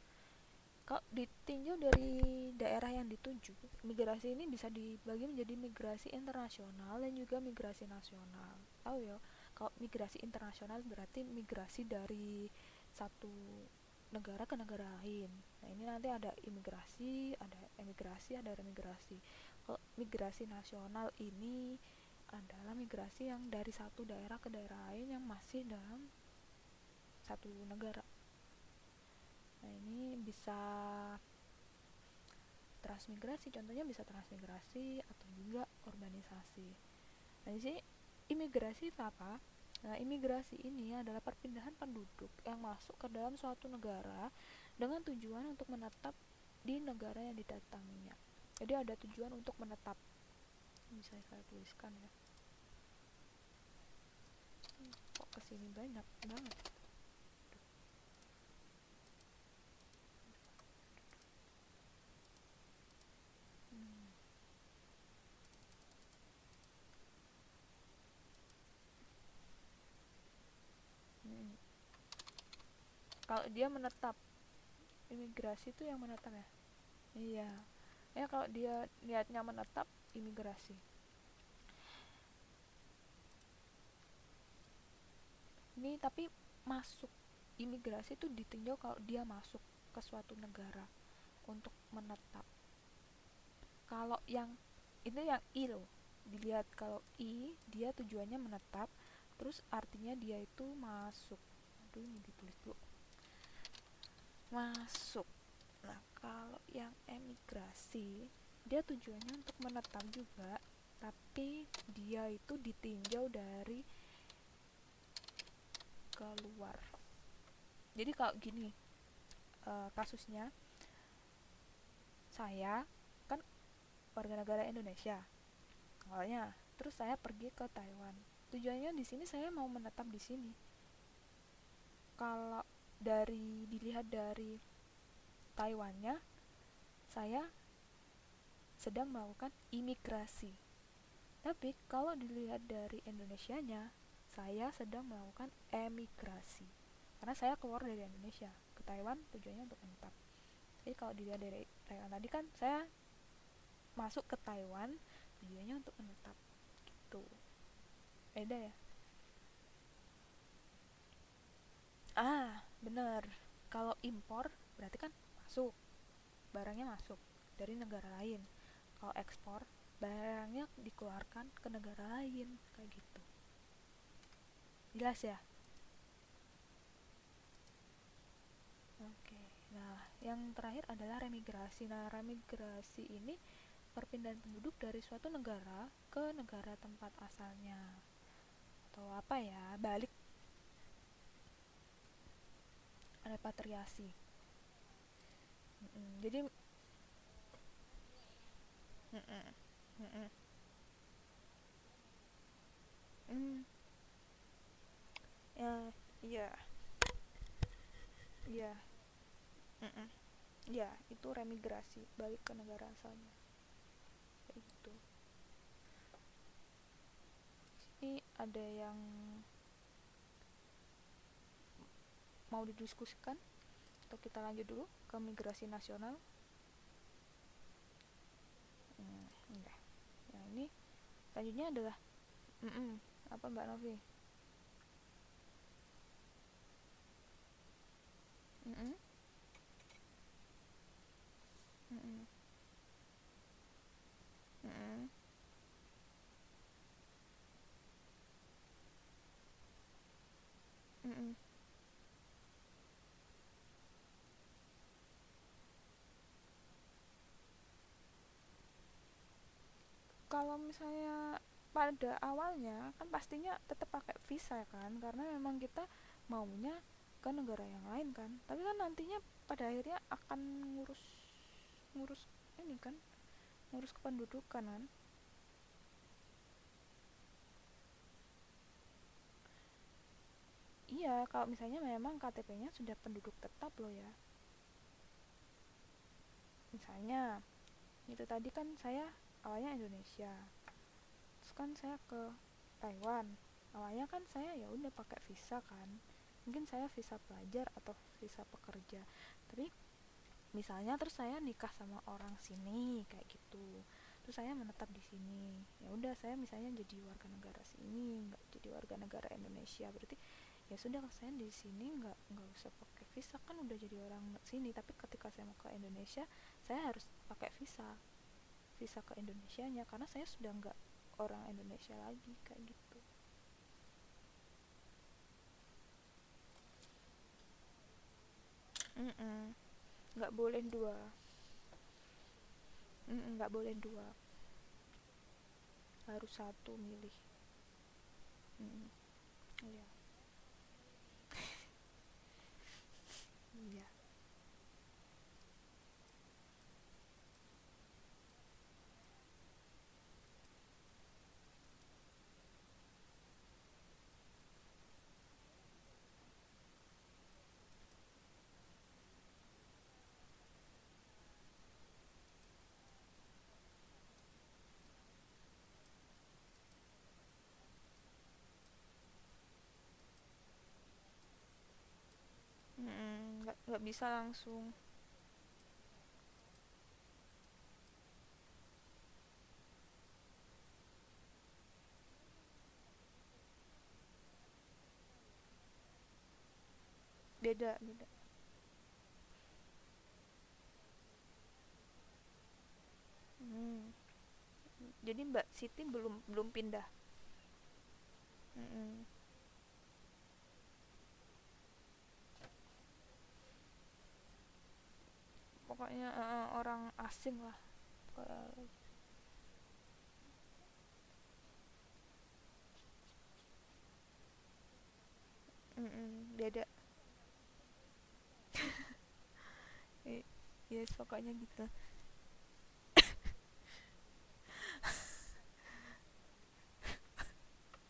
Kalau ditinjau dari daerah yang dituju, migrasi ini bisa dibagi menjadi migrasi internasional dan juga migrasi nasional. Tahu ya, kalau migrasi internasional berarti migrasi dari satu negara ke negara lain. Nah, ini nanti ada imigrasi, ada emigrasi, ada remigrasi. Kalau migrasi nasional ini adalah migrasi yang dari satu daerah ke daerah lain yang masih dalam satu negara. Nah, ini bisa transmigrasi, contohnya bisa transmigrasi atau juga urbanisasi. Nah, di sini imigrasi itu apa? Nah, imigrasi ini adalah perpindahan penduduk yang masuk ke dalam suatu negara dengan tujuan untuk menetap di negara yang didatanginya. Jadi ada tujuan untuk menetap. Bisa saya tuliskan ya. Kok kesini banyak banget. Kalau dia menetap, imigrasi itu yang menetap ya. Iya, ya kalau dia niatnya menetap, imigrasi. Ini tapi masuk, imigrasi itu ditinjau kalau dia masuk ke suatu negara untuk menetap. Kalau yang itu yang I loh, dilihat kalau I dia tujuannya menetap, terus artinya dia itu masuk. Aduh, ini ditulis dulu, masuk. Nah, kalau yang emigrasi dia tujuannya untuk menetap juga, tapi dia itu ditinjau dari keluar. Jadi kalau gini, kasusnya saya kan warga negara Indonesia awalnya, terus saya pergi ke Taiwan. Tujuannya di sini saya mau menetap di sini. Kalau dilihat dari Taiwannya, saya sedang melakukan imigrasi. Tapi kalau dilihat dari Indonesianya, saya sedang melakukan emigrasi. Karena saya keluar dari Indonesia ke Taiwan tujuannya untuk menetap. Jadi kalau dilihat dari Taiwan tadi kan saya masuk ke Taiwan tujuannya untuk menetap gitu. Beda ya. Bener, kalau impor berarti kan masuk, barangnya masuk dari negara lain. Kalau ekspor, barangnya dikeluarkan ke negara lain, kayak gitu. Jelas ya? Oke. Nah, yang terakhir adalah remigrasi. Nah, remigrasi ini perpindahan penduduk dari suatu negara ke negara tempat asalnya, atau apa ya, balik, repatriasi. Jadi mm-mm, mm-mm, mm, ya, iya, iya, mm-mm, ya itu remigrasi, balik ke negara asalnya, kayak gitu. Ini ada yang mau didiskusikan atau kita lanjut dulu ke migrasi nasional? Enggak. Nah, ini selanjutnya adalah apa Mbak Novi? Mm-mm, mm-mm, mm-mm, mm-mm. Kalau misalnya pada awalnya kan pastinya tetap pakai visa kan, karena memang kita maunya ke negara yang lain kan. Tapi kan nantinya pada akhirnya akan ngurus ngurus ini kan, ngurus kependudukan kan. Iya, kalau misalnya memang KTP-nya sudah penduduk tetap loh ya. Misalnya itu tadi kan saya awalnya Indonesia, terus kan saya ke Taiwan. Awalnya kan saya ya udah pakai visa kan, mungkin saya visa pelajar atau visa pekerja. Tapi misalnya terus saya nikah sama orang sini kayak gitu, terus saya menetap di sini, ya udah saya misalnya jadi warga negara sini, nggak jadi warga negara Indonesia, berarti ya sudah saya di sini nggak usah pakai visa kan, udah jadi orang sini. Tapi ketika saya mau ke Indonesia, saya harus pakai visa, visa ke Indonesianya, karena saya sudah nggak orang Indonesia lagi kayak gitu. Nggak boleh dua. Nggak boleh dua, harus satu milih. Mm-mm. Iya. Iya. bisa langsung. Beda beda. Hmm. Jadi Mbak Siti belum belum pindah. Mm-mm. Pokoknya orang asing lah. Mm-mm, beda. Yes, pokoknya gitu.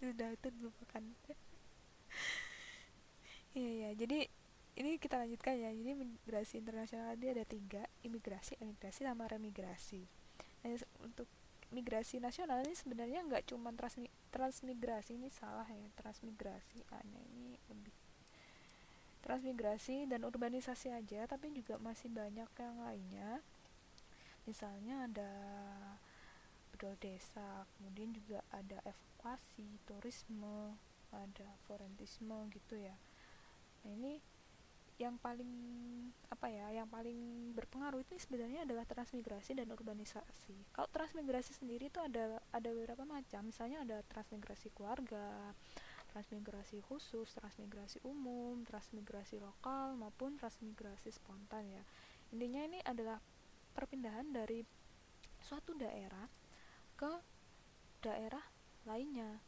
Sudah itu dilupakan. Iya ya, jadi ini kita lanjutkan ya. Jadi migrasi internasional dia ada tiga: imigrasi, emigrasi, sama remigrasi. Nah, untuk migrasi nasional ini sebenarnya nggak cuma transmigrasi, ini salah ya, transmigrasi hanya ini lebih transmigrasi dan urbanisasi aja, tapi juga masih banyak yang lainnya. Misalnya ada bedol desa, kemudian juga ada evakuasi, turisme, ada forentisme gitu ya. Nah ini yang paling apa ya, yang paling berpengaruh itu sebenarnya adalah transmigrasi dan urbanisasi. Kalau transmigrasi sendiri itu ada beberapa macam. Misalnya ada transmigrasi keluarga, transmigrasi khusus, transmigrasi umum, transmigrasi lokal, maupun transmigrasi spontan ya. Intinya ini adalah perpindahan dari suatu daerah ke daerah lainnya.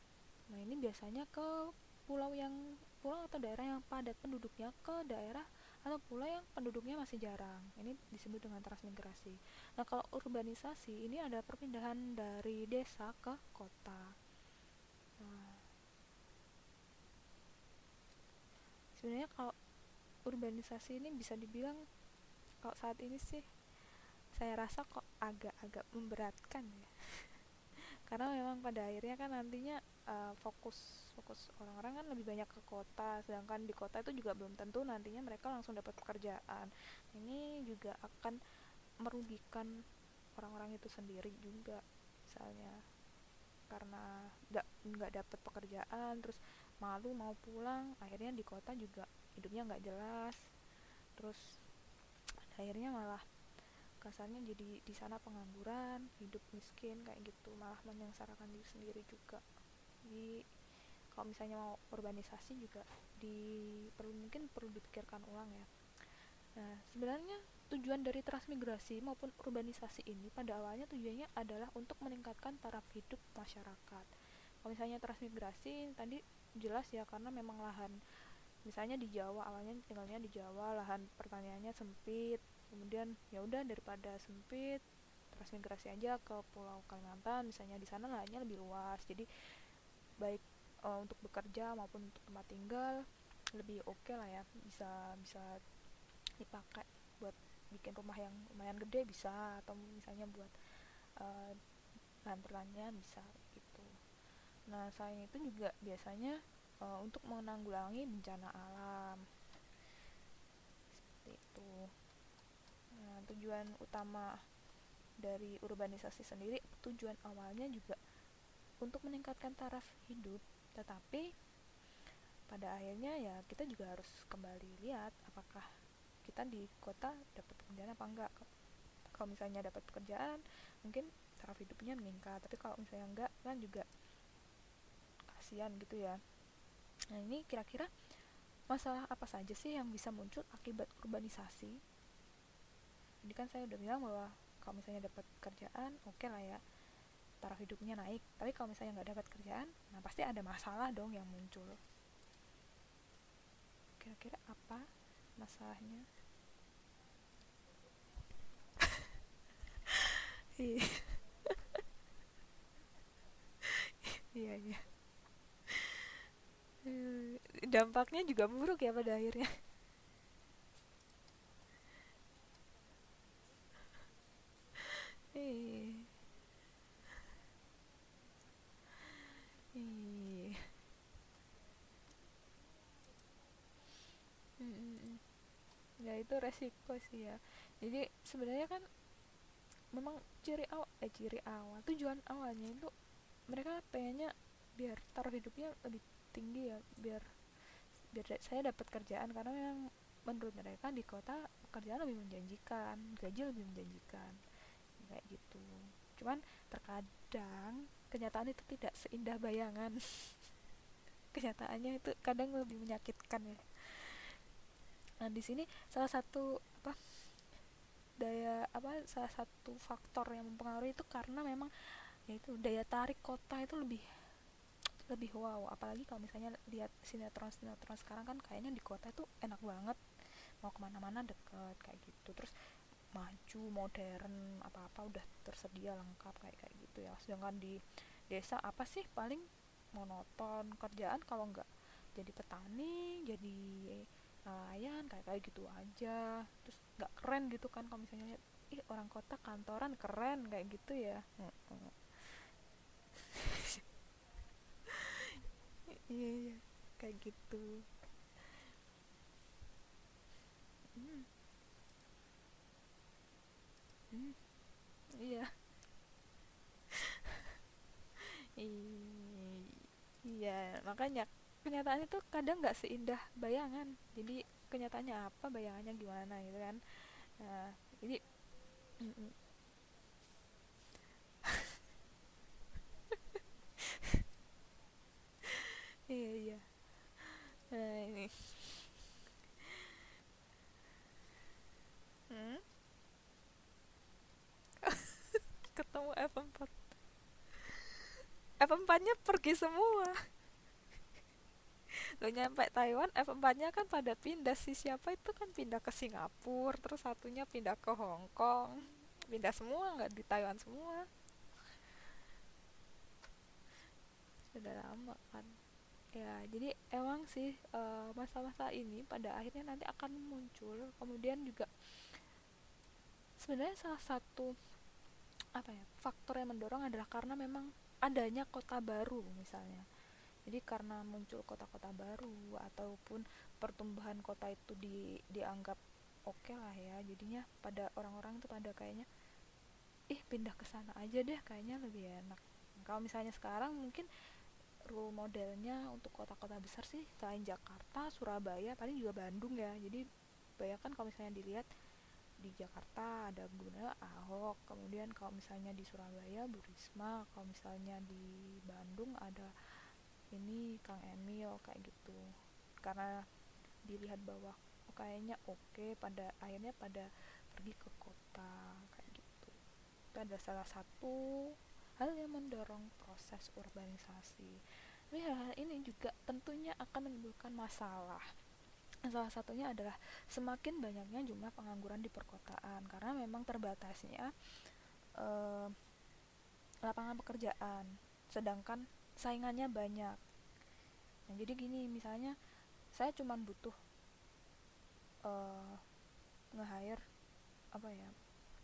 Nah ini biasanya ke pulau atau daerah yang padat penduduknya ke daerah atau pulau yang penduduknya masih jarang. Ini disebut dengan transmigrasi. Nah kalau urbanisasi ini ada perpindahan dari desa ke kota. Nah, sebenarnya kalau urbanisasi ini bisa dibilang kalau saat ini sih saya rasa kok agak-agak memberatkan ya. Karena memang pada akhirnya kan nantinya fokus fokus orang-orang kan lebih banyak ke kota, sedangkan di kota itu juga belum tentu nantinya mereka langsung dapat pekerjaan. Ini juga akan merugikan orang-orang itu sendiri juga, misalnya karena nggak dapat pekerjaan, terus malu mau pulang, akhirnya di kota juga hidupnya nggak jelas, terus akhirnya malah kasarnya jadi di sana pengangguran, hidup miskin kayak gitu, malah menyengsarakan diri sendiri juga. Jadi kalau misalnya mau urbanisasi juga mungkin perlu dipikirkan ulang ya. Nah sebenarnya tujuan dari transmigrasi maupun urbanisasi ini pada awalnya tujuannya adalah untuk meningkatkan taraf hidup masyarakat. Kalau misalnya transmigrasi tadi jelas ya, karena memang lahan, misalnya di Jawa awalnya tinggalnya di Jawa, lahan pertaniannya sempit, kemudian ya udah daripada sempit transmigrasi aja ke Pulau Kalimantan, misalnya di sana lahannya lebih luas, jadi baik untuk bekerja maupun untuk tempat tinggal lebih oke lah ya, bisa bisa dipakai buat bikin rumah yang lumayan gede bisa, atau misalnya buat uh, lahan pertanian bisa gitu. Nah selain itu juga biasanya untuk menanggulangi bencana alam seperti itu. Nah, tujuan utama dari urbanisasi sendiri, tujuan awalnya juga untuk meningkatkan taraf hidup, tetapi pada akhirnya ya kita juga harus kembali lihat apakah kita di kota dapat pekerjaan apa enggak. Kalau misalnya dapat pekerjaan mungkin taraf hidupnya meningkat, tapi kalau misalnya enggak kan juga kasihan gitu ya. Nah ini kira-kira masalah apa saja sih yang bisa muncul akibat urbanisasi? Jadi kan saya udah bilang bahwa kalau misalnya dapat pekerjaan oke lah ya, taraf hidupnya naik, tapi kalau misalnya nggak dapat kerjaan, nah pasti ada masalah dong yang muncul. Kira-kira apa masalahnya? Iya. Iya iya. Dampaknya juga buruk ya pada akhirnya. Iya. Iya. Ya itu resiko sih ya. Jadi sebenarnya kan memang ciri awal tujuan awalnya itu mereka pengennya biar taraf hidupnya lebih tinggi ya, biar biar saya dapat kerjaan, karena memang menurut mereka di kota pekerjaan lebih menjanjikan, gaji lebih menjanjikan kayak gitu. Cuman terkadang kenyataan itu tidak seindah bayangan. Kenyataannya itu kadang lebih menyakitkan ya. Nah di sini salah satu salah satu faktor yang mempengaruhi itu karena memang yaitu daya tarik kota itu lebih lebih wow. Apalagi kalau misalnya lihat sinetron sekarang kan kayaknya di kota itu enak banget, mau kemana-mana deket kayak gitu, terus maju modern, apa-apa udah tersedia lengkap kayak kayak gitu ya. Sedangkan di desa apa sih, paling monoton kerjaan, kalau nggak jadi petani, jadi nelayan kayak kayak gitu aja, terus nggak keren gitu kan kalau misalnya lihat, ih orang kota kantoran keren kayak gitu ya. Iya iya kayak gitu. Hmm, hmm, iya. Iya, makanya kenyataan itu kadang nggak seindah bayangan. Jadi kenyataannya apa, bayangannya gimana gitu kan. Nah, jadi mm, iya iya. Nah, ini hmm, ketemu F4. F4-nya pergi semua. Lo nyampe Taiwan, F4-nya kan pada pindah, si siapa itu kan pindah ke Singapura, terus satunya pindah ke Hong Kong. Pindah semua, nggak di Taiwan semua. Sudah lama kan. Ya, jadi emang sih masa-masa ini pada akhirnya nanti akan muncul. Kemudian juga sebenarnya salah satu faktor yang mendorong adalah karena memang adanya kota baru misalnya. Jadi karena muncul kota-kota baru ataupun pertumbuhan kota itu dianggap oke lah ya. Jadinya pada orang-orang itu pada kayaknya ih pindah ke sana aja deh, kayaknya lebih enak. Kalau misalnya sekarang mungkin role modelnya untuk kota-kota besar sih selain Jakarta, Surabaya, paling juga Bandung ya. Jadi bayangkan kalau misalnya dilihat di Jakarta ada Gubernur Ahok, kemudian kalau misalnya di Surabaya Bu Risma, kalau misalnya di Bandung ada ini Kang Emil kayak gitu. Karena dilihat bahwa kayaknya oke, pada akhirnya pada pergi ke kota kayak gitu. Itu ada salah satu hal yang mendorong proses urbanisasi. Tapi hal ini juga tentunya akan menimbulkan masalah. Salah satunya adalah semakin banyaknya jumlah pengangguran di perkotaan karena memang terbatasnya eh, lapangan pekerjaan, sedangkan saingannya banyak. Nah, jadi gini, misalnya saya cuma butuh eh, nge-hire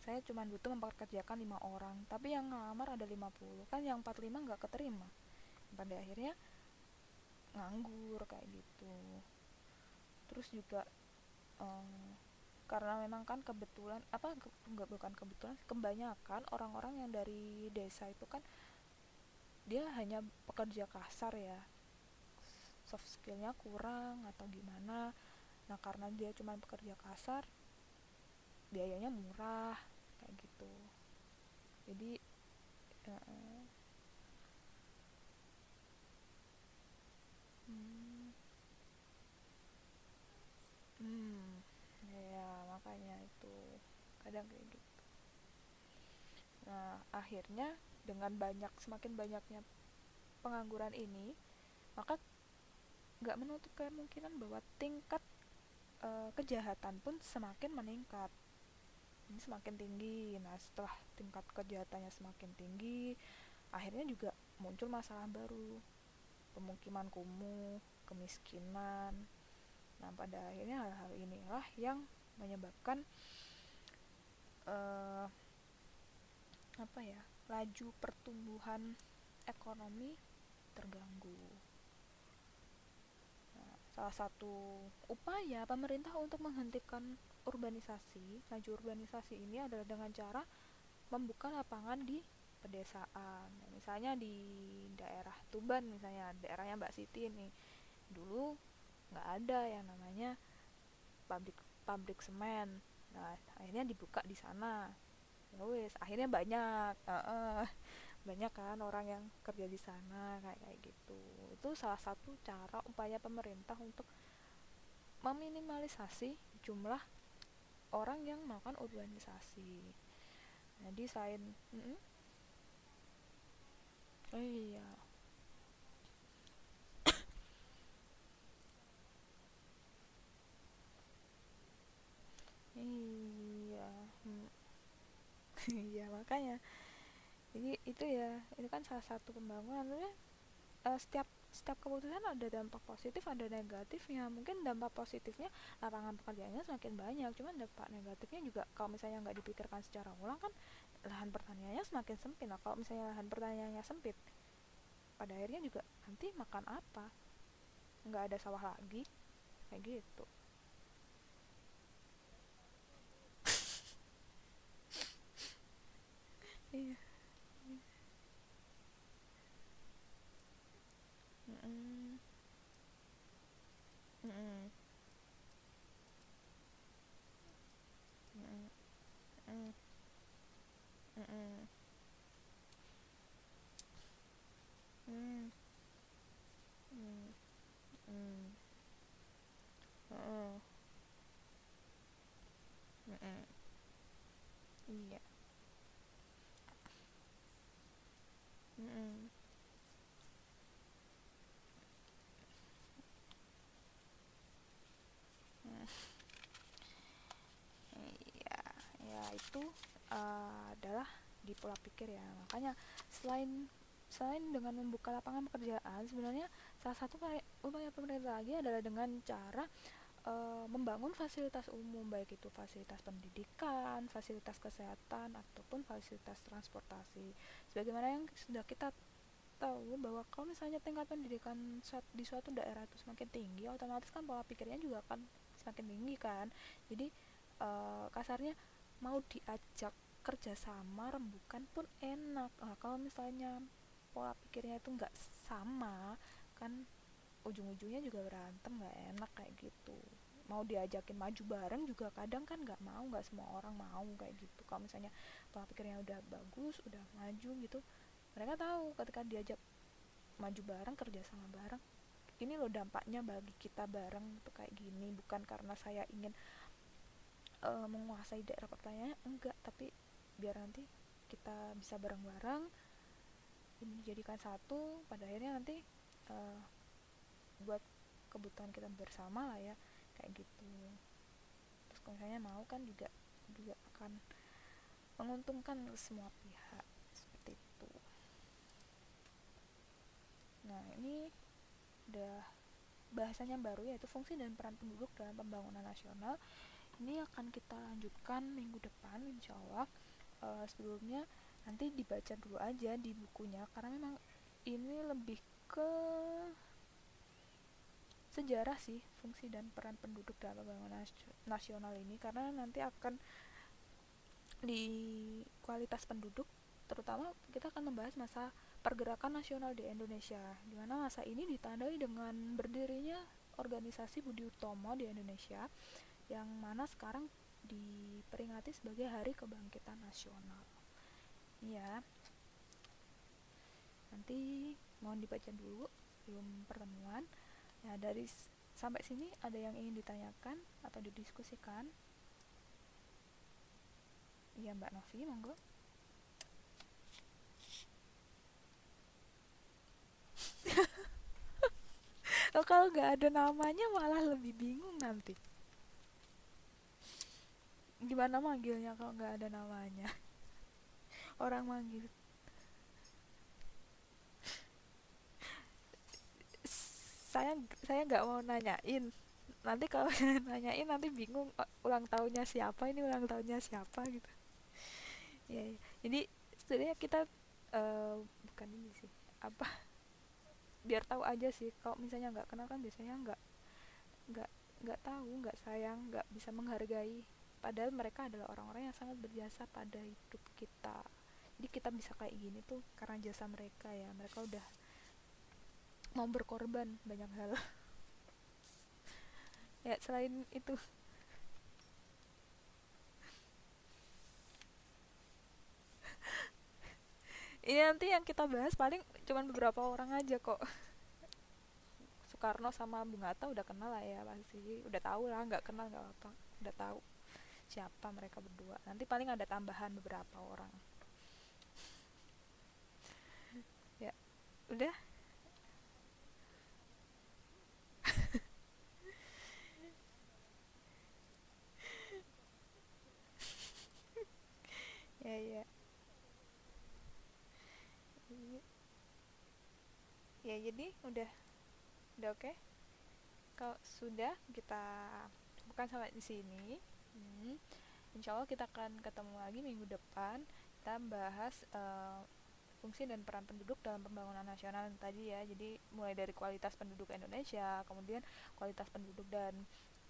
saya cuma butuh mempekerjakan 5 orang, tapi yang ngelamar ada 50, kan yang 45 nggak keterima, pada akhirnya nganggur kayak gitu. Terus juga eh, karena memang kan kebetulan nggak, bukan kebetulan, kebanyakan orang-orang yang dari desa itu kan dia hanya pekerja kasar ya, soft skillnya kurang atau gimana. Nah karena dia cuma pekerja kasar, biayanya murah kayak gitu. Jadi uh, hmm, hmm, ya makanya itu kadang kayak gitu. Nah akhirnya dengan semakin banyaknya pengangguran ini, maka nggak menutup kemungkinan bahwa tingkat kejahatan pun semakin meningkat. Ini semakin tinggi. Nah setelah tingkat kejahatannya semakin tinggi, akhirnya juga muncul masalah baru, pemukiman kumuh, kemiskinan. Nah pada akhirnya hal-hal inilah yang menyebabkan uh, laju pertumbuhan ekonomi terganggu. Nah, salah satu upaya pemerintah untuk menghentikan maju urbanisasi ini adalah dengan cara membuka lapangan di pedesaan. Misalnya di daerah Tuban, misalnya daerahnya Mbak Siti ini, dulu nggak ada yang namanya pabrik pabrik semen. Nah, akhirnya dibuka di sana. Ya wes, akhirnya banyak, banyak kan orang yang kerja di sana kayak kayak gitu. Itu salah satu cara upaya pemerintah untuk meminimalisasi jumlah orang yang melakukan urbanisasi. Jadi selain oh iya, iya, iya makanya. Jadi itu ya, itu kan salah satu pembangunan. Sebenarnya setiap setiap keputusan ada dampak positif, ada negatifnya. Mungkin dampak positifnya lapangan pekerjaannya semakin banyak, cuman dampak negatifnya juga kalau misalnya nggak dipikirkan secara ulang kan lahan pertaniannya semakin sempit. Nah, kalau misalnya lahan pertaniannya sempit, pada akhirnya juga nanti makan apa? Nggak ada sawah lagi, kayak gitu. Iya. Mm-mm. Mm-mm. Mm-mm. Mm-mm. Mm-mm. Mm-mm. Mm-mm. Mm-mm. Mm-mm. Iya. Mm-mm. Mm. Iya, ya itu adalah di pola pikir ya. Makanya selain selain dengan membuka lapangan pekerjaan, sebenarnya salah satu upaya pemerintah lagi adalah dengan cara membangun fasilitas umum, baik itu fasilitas pendidikan, fasilitas kesehatan ataupun fasilitas transportasi. Sebagaimana yang sudah kita tahu bahwa kalau misalnya tingkat pendidikan di suatu daerah itu semakin tinggi, otomatis kan pola pikirnya juga akan semakin tinggi kan. Jadi kasarnya mau diajak kerjasama rembukan pun enak. Nah, kalau misalnya pola pikirnya itu nggak sama, kan ujung-ujungnya juga berantem, nggak enak kayak gitu. Mau diajakin maju bareng juga kadang kan nggak mau, nggak semua orang mau kayak gitu. Kalau misalnya pola pikirnya udah bagus, udah maju gitu, mereka tahu ketika diajak maju bareng, kerja sama bareng, ini loh dampaknya bagi kita bareng tuh kayak gini. Bukan karena saya ingin menguasai daerah pertanian, enggak, tapi biar nanti kita bisa bareng-bareng ini dijadikan satu, pada akhirnya nanti uh, buat kebutuhan kita bersama lah ya, kayak gitu. Terus kalau misalnya mau kan juga juga akan menguntungkan semua pihak, seperti itu. Nah, ini udah bahasanya baru, yaitu fungsi dan peran penduduk dalam pembangunan nasional. Ini akan kita lanjutkan minggu depan insya Allah. Sebelumnya nanti dibaca dulu aja di bukunya, karena memang ini lebih ke sejarah sih, fungsi dan peran penduduk dalam pembangunan nasional ini, karena nanti akan di kualitas penduduk, terutama kita akan membahas masa pergerakan nasional di Indonesia, di mana masa ini ditandai dengan berdirinya organisasi Budi Utomo di Indonesia, yang mana sekarang diperingati sebagai Hari Kebangkitan Nasional. Ya, nanti mohon dibaca dulu sebelum pertemuan. Ya, dari sampai sini ada yang ingin ditanyakan atau didiskusikan? Iya, Mbak Novi, monggo. Oh, kalau nggak ada namanya malah lebih bingung nanti. Gimana manggilnya kalau nggak ada namanya? Orang manggil. Saya saya nggak mau nanyain. Nanti kalau saya nanyain nanti bingung, ulang tahunnya siapa, ini ulang tahunnya siapa gitu. Ya, ya. Jadi sebenarnya kita bukan ini sih. Apa biar tahu aja sih, kalau misalnya nggak kenal kan biasanya nggak nggak tahu, nggak sayang, nggak bisa menghargai, padahal mereka adalah orang-orang yang sangat berjasa pada hidup kita. Jadi kita bisa kayak gini tuh karena jasa mereka ya, mereka udah mau berkorban banyak hal. Ya selain itu, ini nanti yang kita bahas paling cuman beberapa orang aja kok. Soekarno sama Bung Hatta udah kenal lah ya, pasti udah tahu lah, nggak kenal nggak apa, udah tahu siapa mereka berdua. Nanti paling ada tambahan beberapa orang. Ya udah. Ya ya ya, jadi udah oke. Okay. Kalau sudah, kita bukan sampai di sini. hmm. Insya Allah kita akan ketemu lagi minggu depan. Kita bahas fungsi dan peran penduduk dalam pembangunan nasional tadi ya. Jadi mulai dari kualitas penduduk Indonesia, kemudian kualitas penduduk dan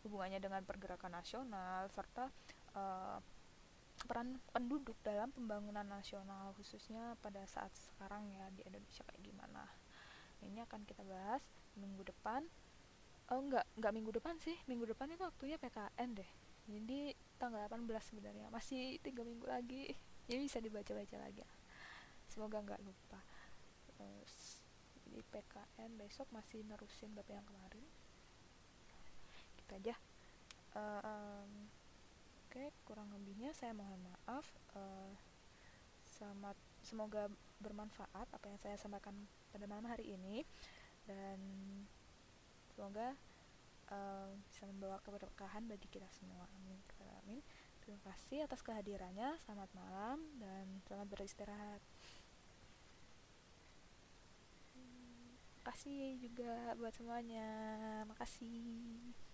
hubungannya dengan pergerakan nasional, serta uh, peran penduduk dalam pembangunan nasional, khususnya pada saat sekarang ya di Indonesia kayak gimana. Ini akan kita bahas minggu depan. Oh enggak minggu depan sih, minggu depan itu waktunya PKN deh. Jadi tanggal 18 sebenarnya, masih 3 minggu lagi. Jadi bisa dibaca-baca lagi. Semoga nggak lupa. Jadi PKN besok masih nerusin bab yang kemarin. Kita aja. Oke, kurang lebihnya saya mohon maaf. Semoga bermanfaat apa yang saya sampaikan pada malam hari ini, dan semoga bisa membawa keberkahan bagi kita semua. Amin. Amin. Terima kasih atas kehadirannya. Selamat malam dan selamat beristirahat. Terima kasih juga buat semuanya. Makasih.